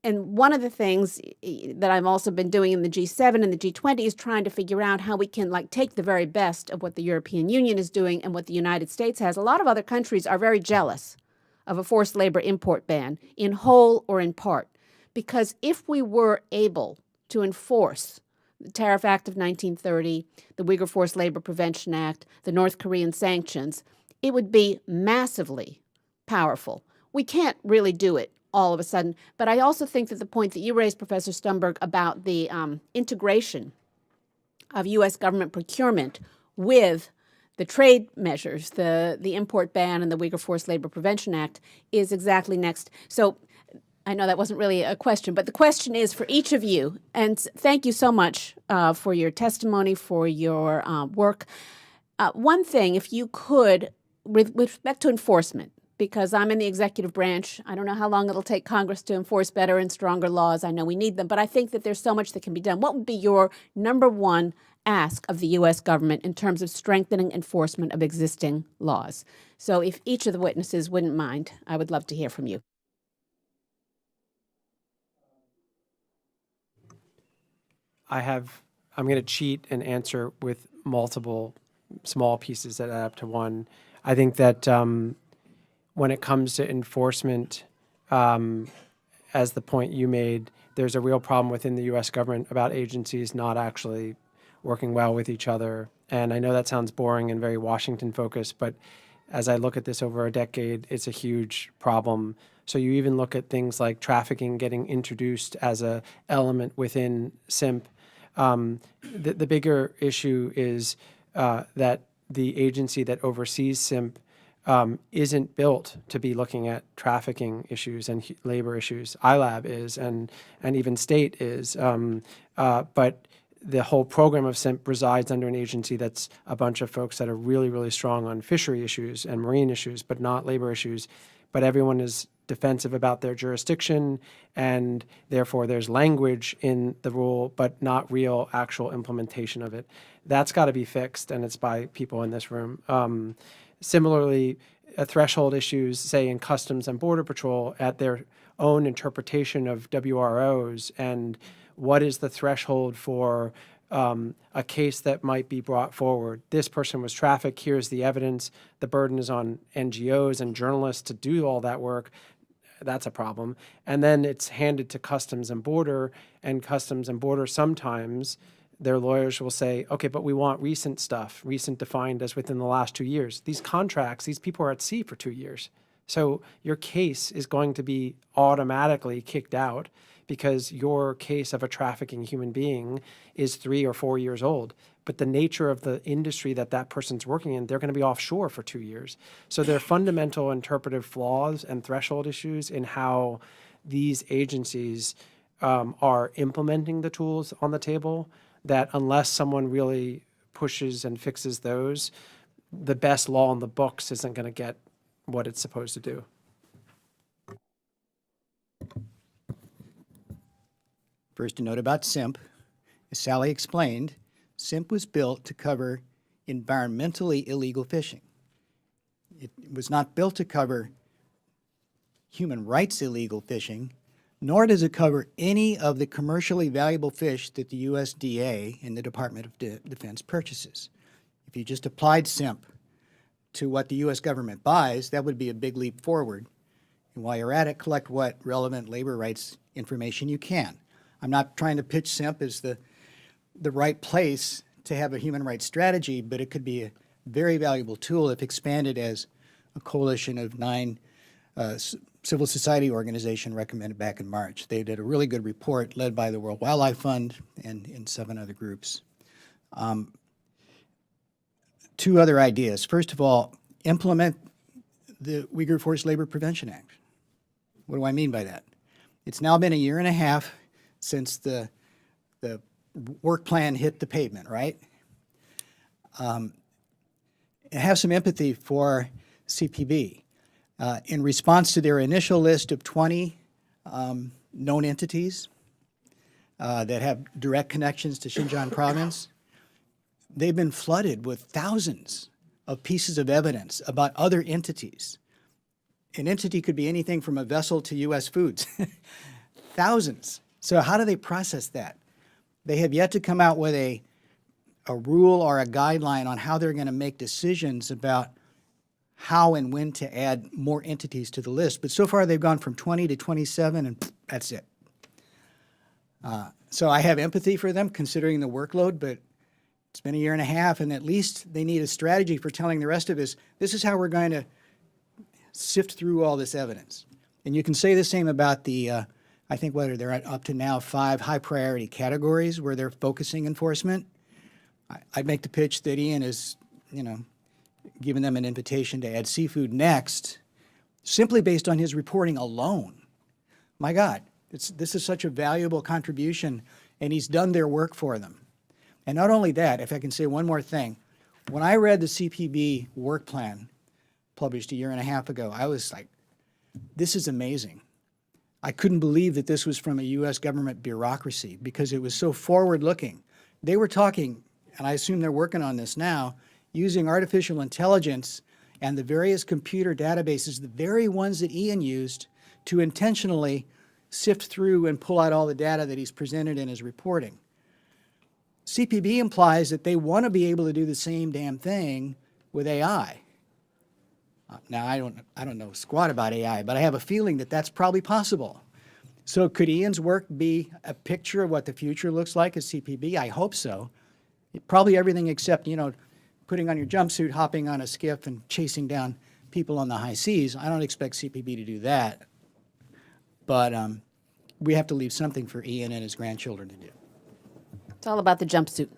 S1: one of the things that I've also been doing in the G7 and the G20 is trying to figure out how we can take the very best of what the European Union is doing and what the United States has. A lot of other countries are very jealous of a forced labor import ban, in whole or in part, because if we were able to enforce the Tariff Act of 1930, the Uyghur Forced Labor Prevention Act, the North Korean sanctions, it would be massively powerful. We can't really do it all of a sudden. But I also think that the point that you raised, Professor Stumberg, about the integration of U.S. government procurement with the trade measures, the import ban and the Uyghur Forced Labor Prevention Act, is exactly next. So I know that wasn't really a question, but the question is for each of you, and thank you so much for your testimony, for your work. One thing, if you could, with respect to enforcement, because I'm in the executive branch. I don't know how long it'll take Congress to enforce better and stronger laws. I know we need them, but I think that there's so much that can be done. What would be your number one ask of the U.S. government in terms of strengthening enforcement of existing laws? So if each of the witnesses wouldn't mind, I would love to hear from you.
S6: I'm going to cheat and answer with multiple small pieces that add up to one. I think that when it comes to enforcement, as the point you made, there's a real problem within the U.S. government about agencies not actually working well with each other. And I know that sounds boring and very Washington-focused, but as I look at this over a decade, it's a huge problem. So you even look at things like trafficking getting introduced as a element within SIMP. The bigger issue is that the agency that oversees SIMP isn't built to be looking at trafficking issues and labor issues. ILAB is, and even state is. But the whole program of SIMP resides under an agency that's a bunch of folks that are really, really strong on fishery issues and marine issues, but not labor issues. But everyone is defensive about their jurisdiction, and therefore there's language in the rule, but not real actual implementation of it. That's got to be fixed, and it's by people in this room. Similarly, threshold issues, say in Customs and Border Patrol, at their own interpretation of WROs, and what is the threshold for a case that might be brought forward. This person was trafficked, here's the evidence. The burden is on NGOs and journalists to do all that work. That's a problem. And then it's handed to Customs and Border, and Customs and Border sometimes their lawyers will say, okay, but we want recent stuff, recent defined as within the last 2 years. These contracts, these people are at sea for 2 years. So your case is going to be automatically kicked out because your case of a trafficking human being is 3 or 4 years old. But the nature of the industry that that person's working in, they're going to be offshore for 2 years. So there are fundamental interpretive flaws and threshold issues in how these agencies are implementing the tools on the table, that unless someone really pushes and fixes those, the best law in the books isn't going to get what it's supposed to do.
S7: First, a note about SIMP. As Sally explained, SIMP was built to cover environmentally illegal fishing. It was not built to cover human rights illegal fishing, nor does it cover any of the commercially valuable fish that the USDA and the Department of Defense purchases. If you just applied SIMP to what the U.S. government buys, that would be a big leap forward. And while you're at it, collect what relevant labor rights information you can. I'm not trying to pitch SIMP as the right place to have a human rights strategy, but it could be a very valuable tool if expanded as a coalition of 9 civil society organization recommended back in March. They did a really good report led by the World Wildlife Fund and 7 other groups. 2 other ideas. First of all, implement the Uyghur Forced Labor Prevention Act. What do I mean by that? It's now been a year and a half since the work plan hit the pavement, right? Have some empathy for CPB. In response to their initial list of 20 known entities that have direct connections to Xinjiang province, they've been flooded with thousands of pieces of evidence about other entities. An entity could be anything from a vessel to U.S. foods. Thousands. So how do they process that? They have yet to come out with a rule or a guideline on how they're going to make decisions about how and when to add more entities to the list. But so far they've gone from 20 to 27, and that's it. So I have empathy for them considering the workload, but it's been a year and a half, and at least they need a strategy for telling the rest of us, this is how we're going to sift through all this evidence. And you can say the same about the, I think what they're at up to now 5 high priority categories where they're focusing enforcement. I'd make the pitch that Ian is, giving them an invitation to add seafood next, simply based on his reporting alone. My God, this is such a valuable contribution, and he's done their work for them. And not only that, if I can say one more thing, when I read the CPB work plan published a year and a half ago, I was like, this is amazing. I couldn't believe that this was from a U.S. government bureaucracy because it was so forward-looking. They were talking, and I assume they're working on this now, using artificial intelligence and the various computer databases, the very ones that Ian used, to intentionally sift through and pull out all the data that he's presented in his reporting. CPB implies that they want to be able to do the same damn thing with AI. Now, I don't know squat about AI, but I have a feeling that that's probably possible. So could Ian's work be a picture of what the future looks like at CPB? I hope so. Probably everything except, putting on your jumpsuit, hopping on a skiff, and chasing down people on the high seas. I don't expect CPB to do that. But we have to leave something for Ian and his grandchildren to do.
S1: It's all about the jumpsuit.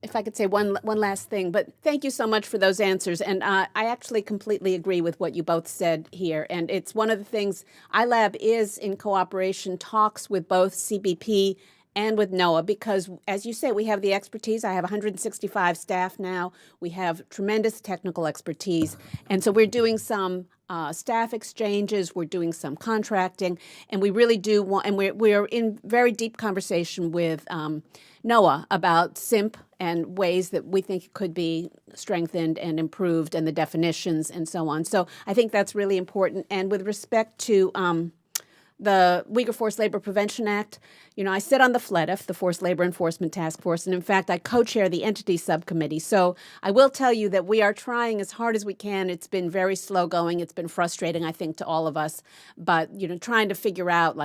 S1: If I could say one last thing, but thank you so much for those answers. And I actually completely agree with what you both said here. And it's one of the things iLab is in cooperation talks with both CBP and with NOAA because, as you say, we have the expertise. I have 165 staff now. We have tremendous technical expertise. And so we're doing some staff exchanges, we're doing some contracting, and we really do want, and we're in very deep conversation with NOAA about SIMP and ways that we think it could be strengthened and improved and the definitions and so on. So I think that's really important. And with respect to the Uyghur Forced Labor Prevention Act, I sit on the FLEDF, the Forced Labor Enforcement Task Force, and in fact, I co-chair the entity subcommittee. So I will tell you that we are trying as hard as we can. It's been very slow going. It's been frustrating, I think, to all of us. But, trying to figure out,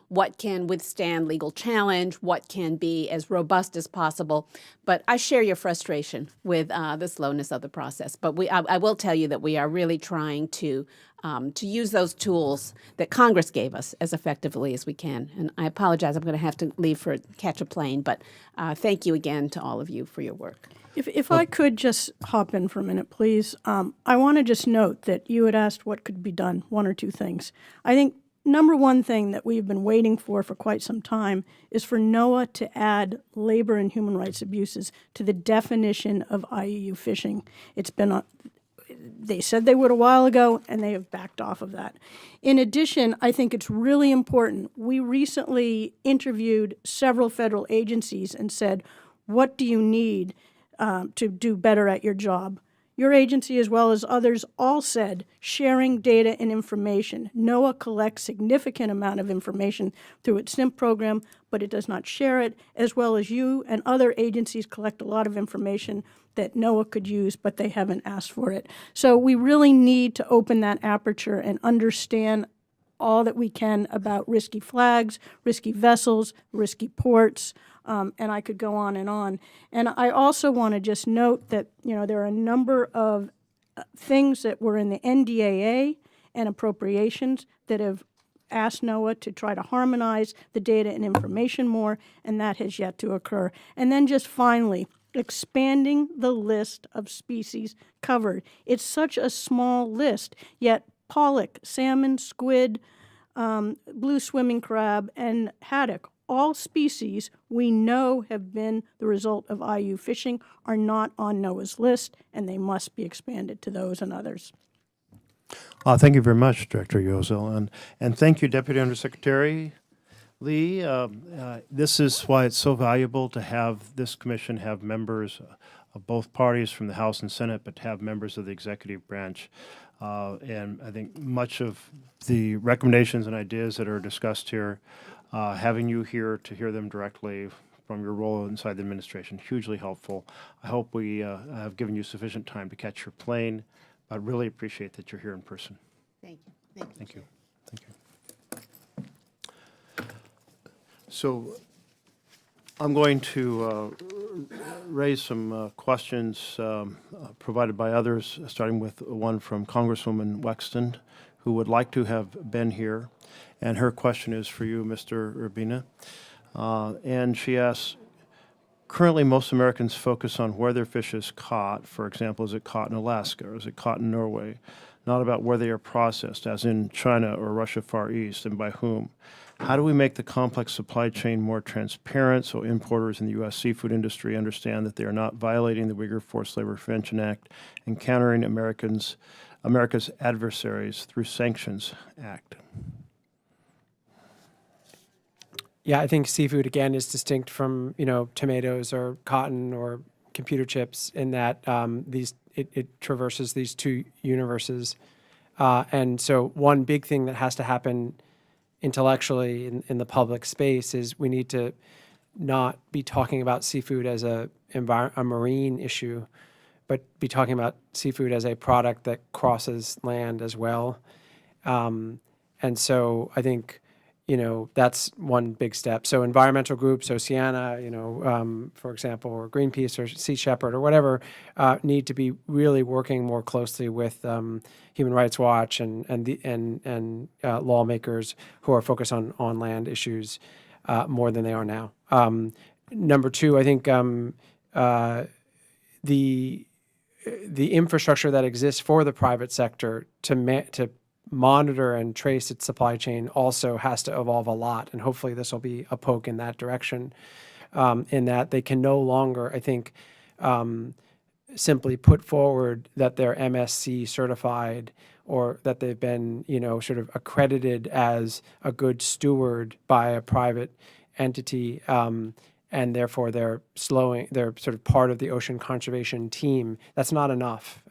S1: what can withstand legal challenge, what can be as robust as possible. But I share your frustration with the slowness of the process. But I will tell you that we are really trying to use those tools that Congress gave us as effectively as we can. And I apologize, I'm going to have to leave for catch a plane. But thank you again to all of you for your work.
S9: If I could just hop in for a minute, please. I want to just note that you had asked what could be done, 1 or 2 things. I think number one thing that we've been waiting for quite some time is for NOAA to add labor and human rights abuses to the definition of IUU fishing. It's been they said they would a while ago, and they have backed off of that. In addition, I think it's really important. We recently interviewed several federal agencies and said, what do you need to do better at your job? Your agency, as well as others, all said sharing data and information. NOAA collects significant amount of information through its SNP program, but it does not share it, as well as you and other agencies collect a lot of information that NOAA could use, but they haven't asked for it. So we really need to open that aperture and understand all that we can about risky flags, risky vessels, risky ports, and I could go on. And I also want to just note that, there are a number of things that were in the NDAA and appropriations that have asked NOAA to try to harmonize the data and information more, and that has yet to occur. And then just finally, expanding the list of species covered. It's such a small list, yet pollack, salmon, squid, blue swimming crab, and haddock, all species we know have been the result of IU fishing, are not on NOAA's list, and they must be expanded to those and others.
S5: Thank you very much, Director Yozel, and thank you, Deputy Undersecretary Lee. This is why it's so valuable to have this commission have members of both parties from the House and Senate, but to have members of the executive branch. And I think much of the recommendations and ideas that are discussed here, having you here to hear them directly from your role inside the administration, hugely helpful. I hope we have given you sufficient time to catch your plane, but really appreciate that you're here in person.
S1: Thank you.
S5: Thank you. Thank you. So I'm going to raise some questions provided by others, starting with one from Congresswoman Wexton, who would like to have been here. And her question is for you, Mr. Urbina. And she asks, currently most Americans focus on where their fish is caught. For example, is it caught in Alaska or is it caught in Norway? Not about where they are processed, as in China or Russia Far East, and by whom. How do we make the complex supply chain more transparent so importers in the U.S. seafood industry understand that they are not violating the Uyghur Forced Labor Prevention Act and countering America's adversaries through Sanctions Act?
S6: Yeah, I think seafood, again, is distinct from, tomatoes or cotton or computer chips in that it traverses these two universes. And so one big thing that has to happen intellectually in the public space is we need to not be talking about seafood as a marine issue, but be talking about seafood as a product that crosses land as well. And so I think, that's one big step. So environmental groups, Oceana, for example, or Greenpeace or Sea Shepherd or whatever, need to be really working more closely with Human Rights Watch and lawmakers who are focused on land issues more than they are now. Number two, I think the infrastructure that exists for the private sector to monitor and trace its supply chain also has to evolve a lot, and hopefully this will be a poke in that direction, in that they can no longer, I think, simply put forward that they're MSC certified or that they've been, sort of accredited as a good steward by a private entity, and therefore they're sort of part of the ocean conservation team. That's not enough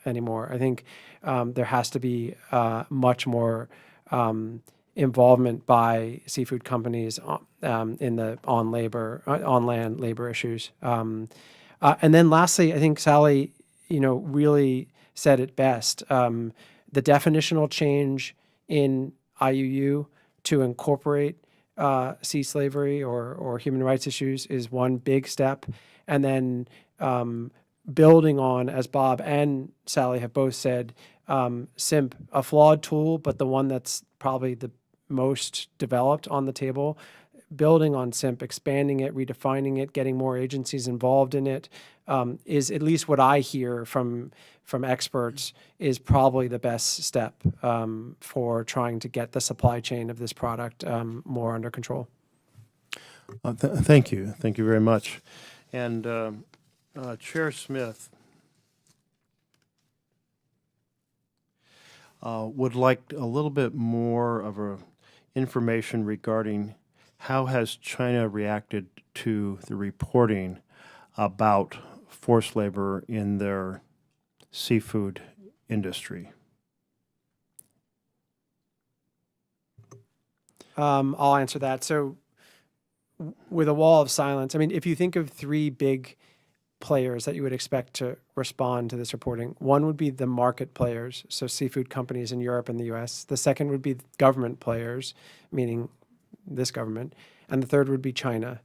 S6: anymore. I think there has to be much more involvement by seafood companies in the on-land labor issues. And then lastly, I think Sally, really said it best. The definitional change in IUU to incorporate sea slavery or human rights issues is one big step. And then building on, as Bob and Sally have both said, SIMP, a flawed tool, but the one that's probably the most developed on the table. Building on SIMP, expanding it, redefining it, getting more agencies involved in it, is at least what I hear from experts is probably the best step for trying to get the supply chain of this product more under control.
S5: Thank you. Thank you very much. And Chair Smith would like a little bit more of information regarding how has China reacted to the reporting about forced labor in their seafood industry?
S6: I'll answer that. So with a wall of silence, I mean, if you think of three big players that you would expect to respond to this reporting, one would be the market players, so seafood companies in Europe and the US. The second would be government players, meaning this government. And the third would be China.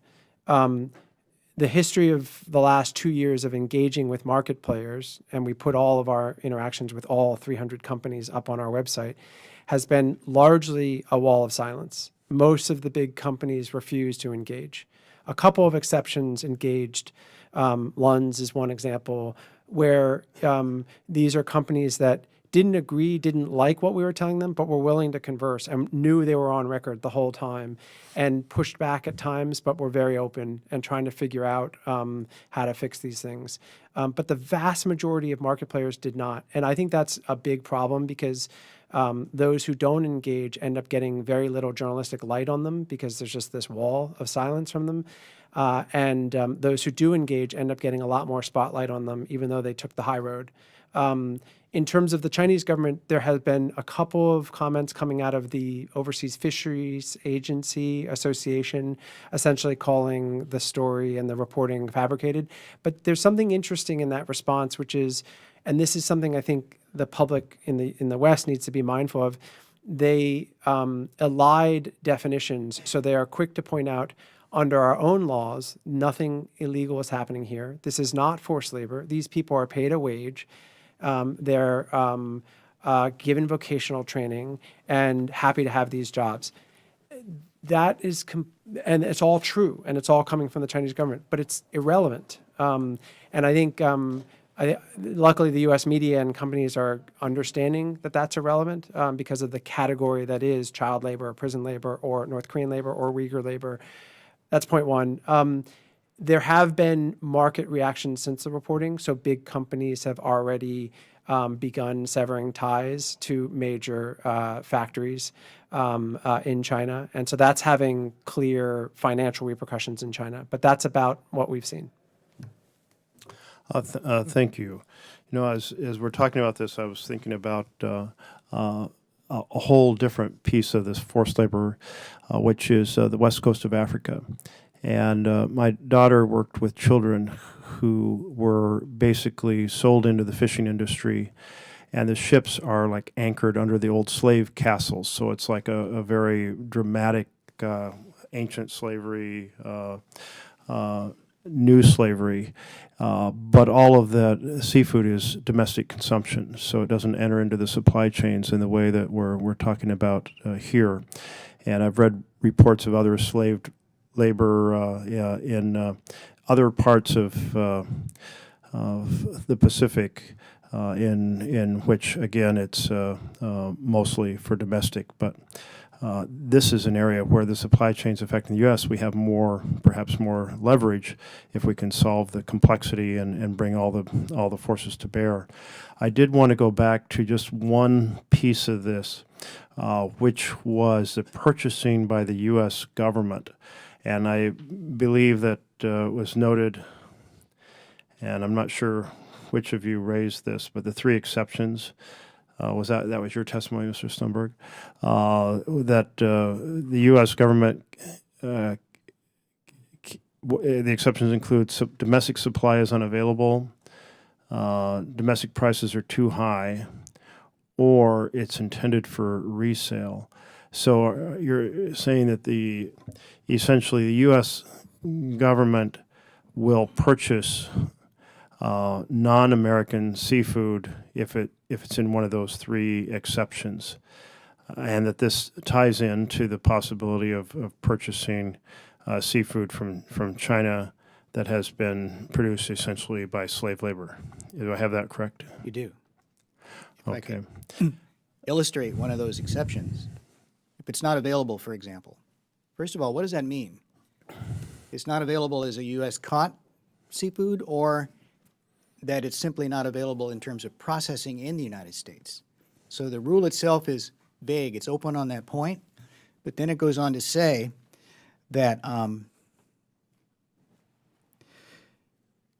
S6: The history of the last 2 years of engaging with market players, and we put all of our interactions with all 300 companies up on our website, has been largely a wall of silence. Most of the big companies refuse to engage. A couple of exceptions engaged. Lund's is one example where these are companies that didn't agree, didn't like what we were telling them, but were willing to converse and knew they were on record the whole time and pushed back at times, but were very open and trying to figure out how to fix these things. But the vast majority of market players did not. And I think that's a big problem because those who don't engage end up getting very little journalistic light on them because there's just this wall of silence from them. And those who do engage end up getting a lot more spotlight on them, even though they took the high road. In terms of the Chinese government, there has been a couple of comments coming out of the Overseas Fisheries Agency Association, essentially calling the story and the reporting fabricated. But there's something interesting in that response, which is, and this is something I think the public in the West needs to be mindful of, they elide definitions. So they are quick to point out, under our own laws, nothing illegal is happening here. This is not forced labor. These people are paid a wage. They're given vocational training and happy to have these jobs. That is, and it's all true, and it's all coming from the Chinese government, but it's irrelevant. And I think, luckily, the U.S. media and companies are understanding that that's irrelevant because of the category that is child labor, or prison labor, or North Korean labor, or Uyghur labor. That's point one. There have been market reactions since the reporting. So big companies have already begun severing ties to major factories in China. And so that's having clear financial repercussions in China. But that's about what we've seen.
S5: Thank you. You know, as we're talking about this, I was thinking about a whole different piece of this forced labor, which is the west coast of Africa. And my daughter worked with children who were basically sold into the fishing industry, and the ships are like anchored under the old slave castles. So it's like a very dramatic ancient slavery, new slavery, but all of that seafood is domestic consumption, so it doesn't enter into the supply chains in the way that we're talking about here. And I've read reports of other slave labor in other parts of the Pacific, in which again it's mostly for domestic, but this is an area where the supply chains affecting the U.S. we have perhaps more leverage if we can solve the complexity and bring all the forces to bear. I did want to go back to just one piece of this, which was the purchasing by the U.S. government. And I believe that was noted, and I'm not sure which of you raised this, but the three exceptions, that was your testimony, Mr. Stumberg, that the U.S. government, the exceptions include domestic supply is unavailable, domestic prices are too high, or it's intended for resale. So you're saying that essentially the U.S. government will purchase non-American seafood if it's in one of those three exceptions, and that this ties into the possibility of purchasing seafood from China that has been produced essentially by slave labor. Do I have that correct?
S7: You do. If I
S5: Okay.
S7: could illustrate one of those exceptions. If it's not available, for example, first of all, what does that mean? It's not available as a U.S. caught seafood, or that it's simply not available in terms of processing in the United States. So the rule itself is vague. It's open on that point, but then it goes on to say that, well,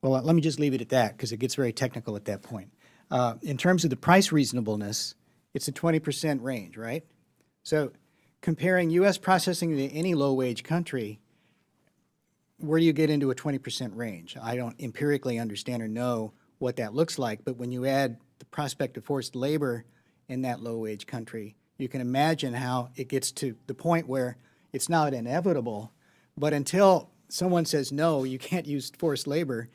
S7: let me just leave it at that because it gets very technical at that point. In terms of the price reasonableness, it's a 20% range, right? So comparing U.S. processing to any low-wage country, where do you get into a 20% range? I don't empirically understand or know what that looks like, but when you add the prospect of forced labor in that low-wage country, you can imagine how it gets to the point where it's not inevitable, but until someone says, no, you can't use forced labor,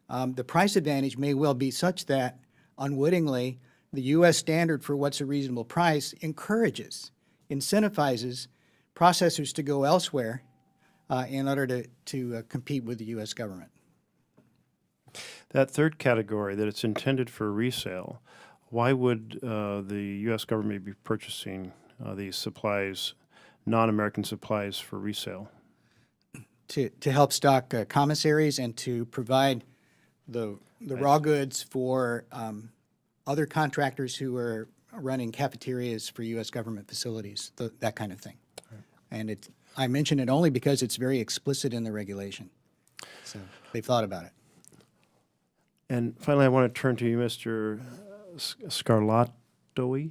S7: the price advantage may well be such that unwittingly the U.S. standard for what's a reasonable price encourages, incentivizes processors to go elsewhere in order to compete with the U.S. government.
S5: That third category, that it's intended for resale, why would the U.S. government be purchasing these supplies, non-American supplies, for resale?
S7: To help stock commissaries and to provide the raw goods for other contractors who are running cafeterias for U.S. government facilities, that kind of thing. And I mention it only because it's very explicit in the regulation. So they've thought about it.
S5: And finally, I want to turn to you, Mr. Scarlatoe,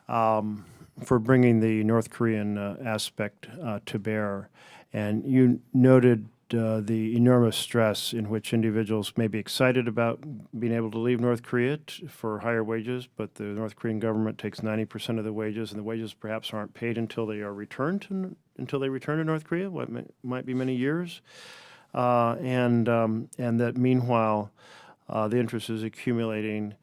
S5: for bringing the North Korean aspect to bear. And you noted the enormous stress in which individuals may be excited about being able to leave North Korea for higher wages, but the North Korean government takes 90% of the wages, and the wages perhaps aren't paid until they are returned until they return to North Korea, what might be many years, and that meanwhile the interest is accumulating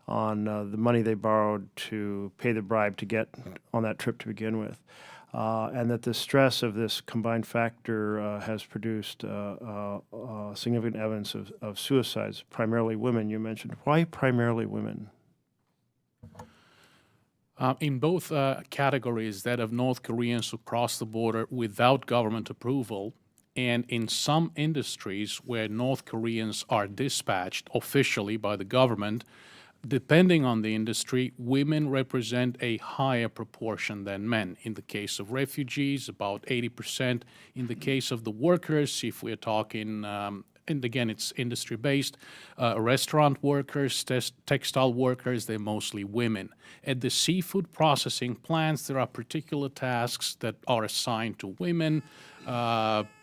S5: on the money they borrowed to pay the bribe to get on that trip to begin with. And that the stress of this combined factor has produced significant evidence of suicides, primarily women, you mentioned. Why primarily women?
S8: In both categories, that of North Koreans who cross the border without government approval, and in some industries where North Koreans are dispatched officially by the government, depending on the industry, women represent a higher proportion than men. In the case of refugees, about 80%. In the case of the workers, if we're talking, and again, it's industry-based, restaurant workers, textile workers, they're mostly women. At the seafood processing plants, there are particular tasks that are assigned to women,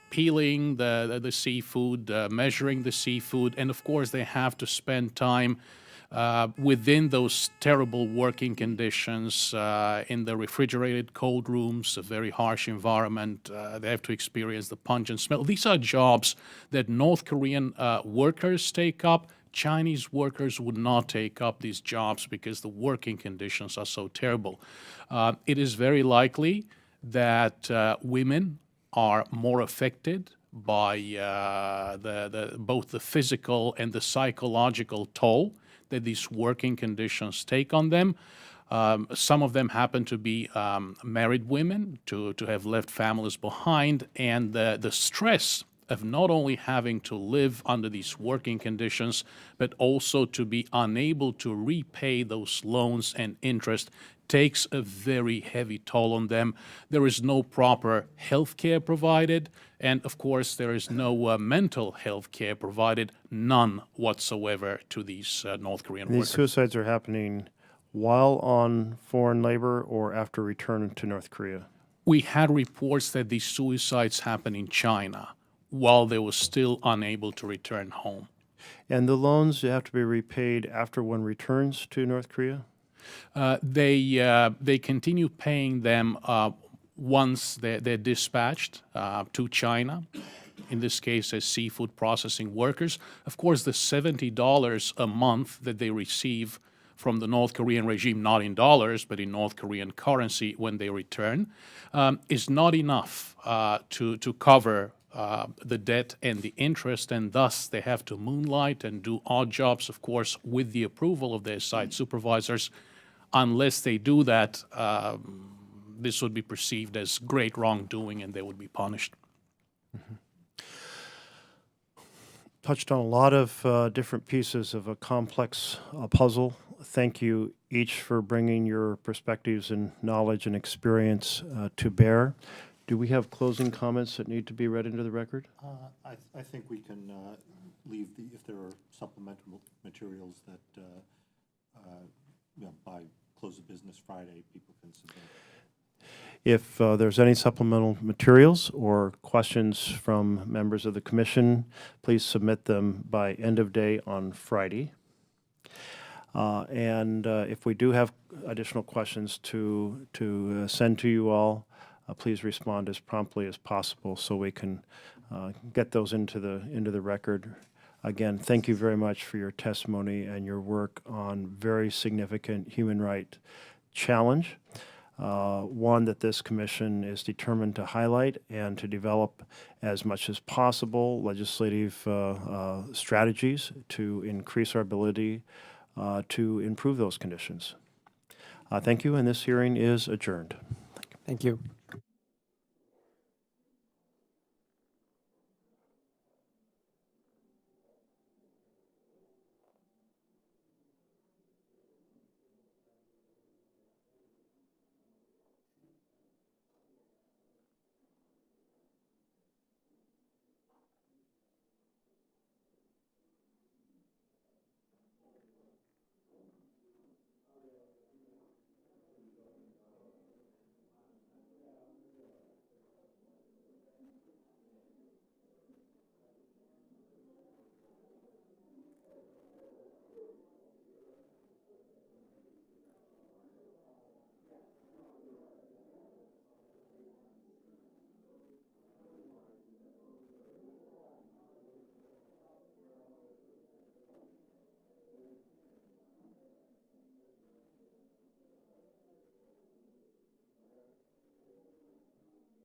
S8: peeling the seafood, measuring the seafood, and of course they have to spend time within those terrible working conditions in the refrigerated cold rooms, a very harsh environment. They have to experience the pungent smell. These are jobs that North Korean workers take up. Chinese workers would not take up these jobs because the working conditions are so terrible. It is very likely that women are more affected by both the physical and the psychological toll that these working conditions take on them. Some of them happen to be married women, to have left families behind, and the stress of not only having to live under these working conditions, but also to be unable to repay those loans and interest takes a very heavy toll on them. There is no proper health care provided, and of course there is no mental health care provided, none whatsoever, to these North Korean
S5: These
S8: workers.
S5: suicides are happening while on foreign labor or after return to North Korea?
S8: We had reports that these suicides happen in China while they were still unable to return home.
S5: And the loans have to be repaid after one returns to North Korea?
S8: They continue paying them once they're dispatched to China, in this case as seafood processing workers. Of course, the $70 a month that they receive from the North Korean regime, not in dollars, but in North Korean currency when they return, is not enough to cover the debt and the interest, and thus they have to moonlight and do odd jobs, of course, with the approval of their site supervisors. Unless they do that, this would be perceived as great wrongdoing and they would be punished.
S5: Mm-hmm. Touched on a lot of different pieces of a complex puzzle. Thank you each for bringing your perspectives and knowledge and experience to bear. Do we have closing comments that need to be read into the record?
S10: I think we can if there are supplemental materials that, by close of business Friday, people can submit.
S5: If there's any supplemental materials or questions from members of the commission, please submit them by end of day on Friday. And if we do have additional questions to send to you all, please respond as promptly as possible so we can get those into the record. Again, thank you very much for your testimony and your work on very significant human right challenge. One that this commission is determined to highlight and to develop as much as possible legislative strategies to increase our ability to improve those conditions. Thank you, and this hearing is adjourned.
S6: Thank you.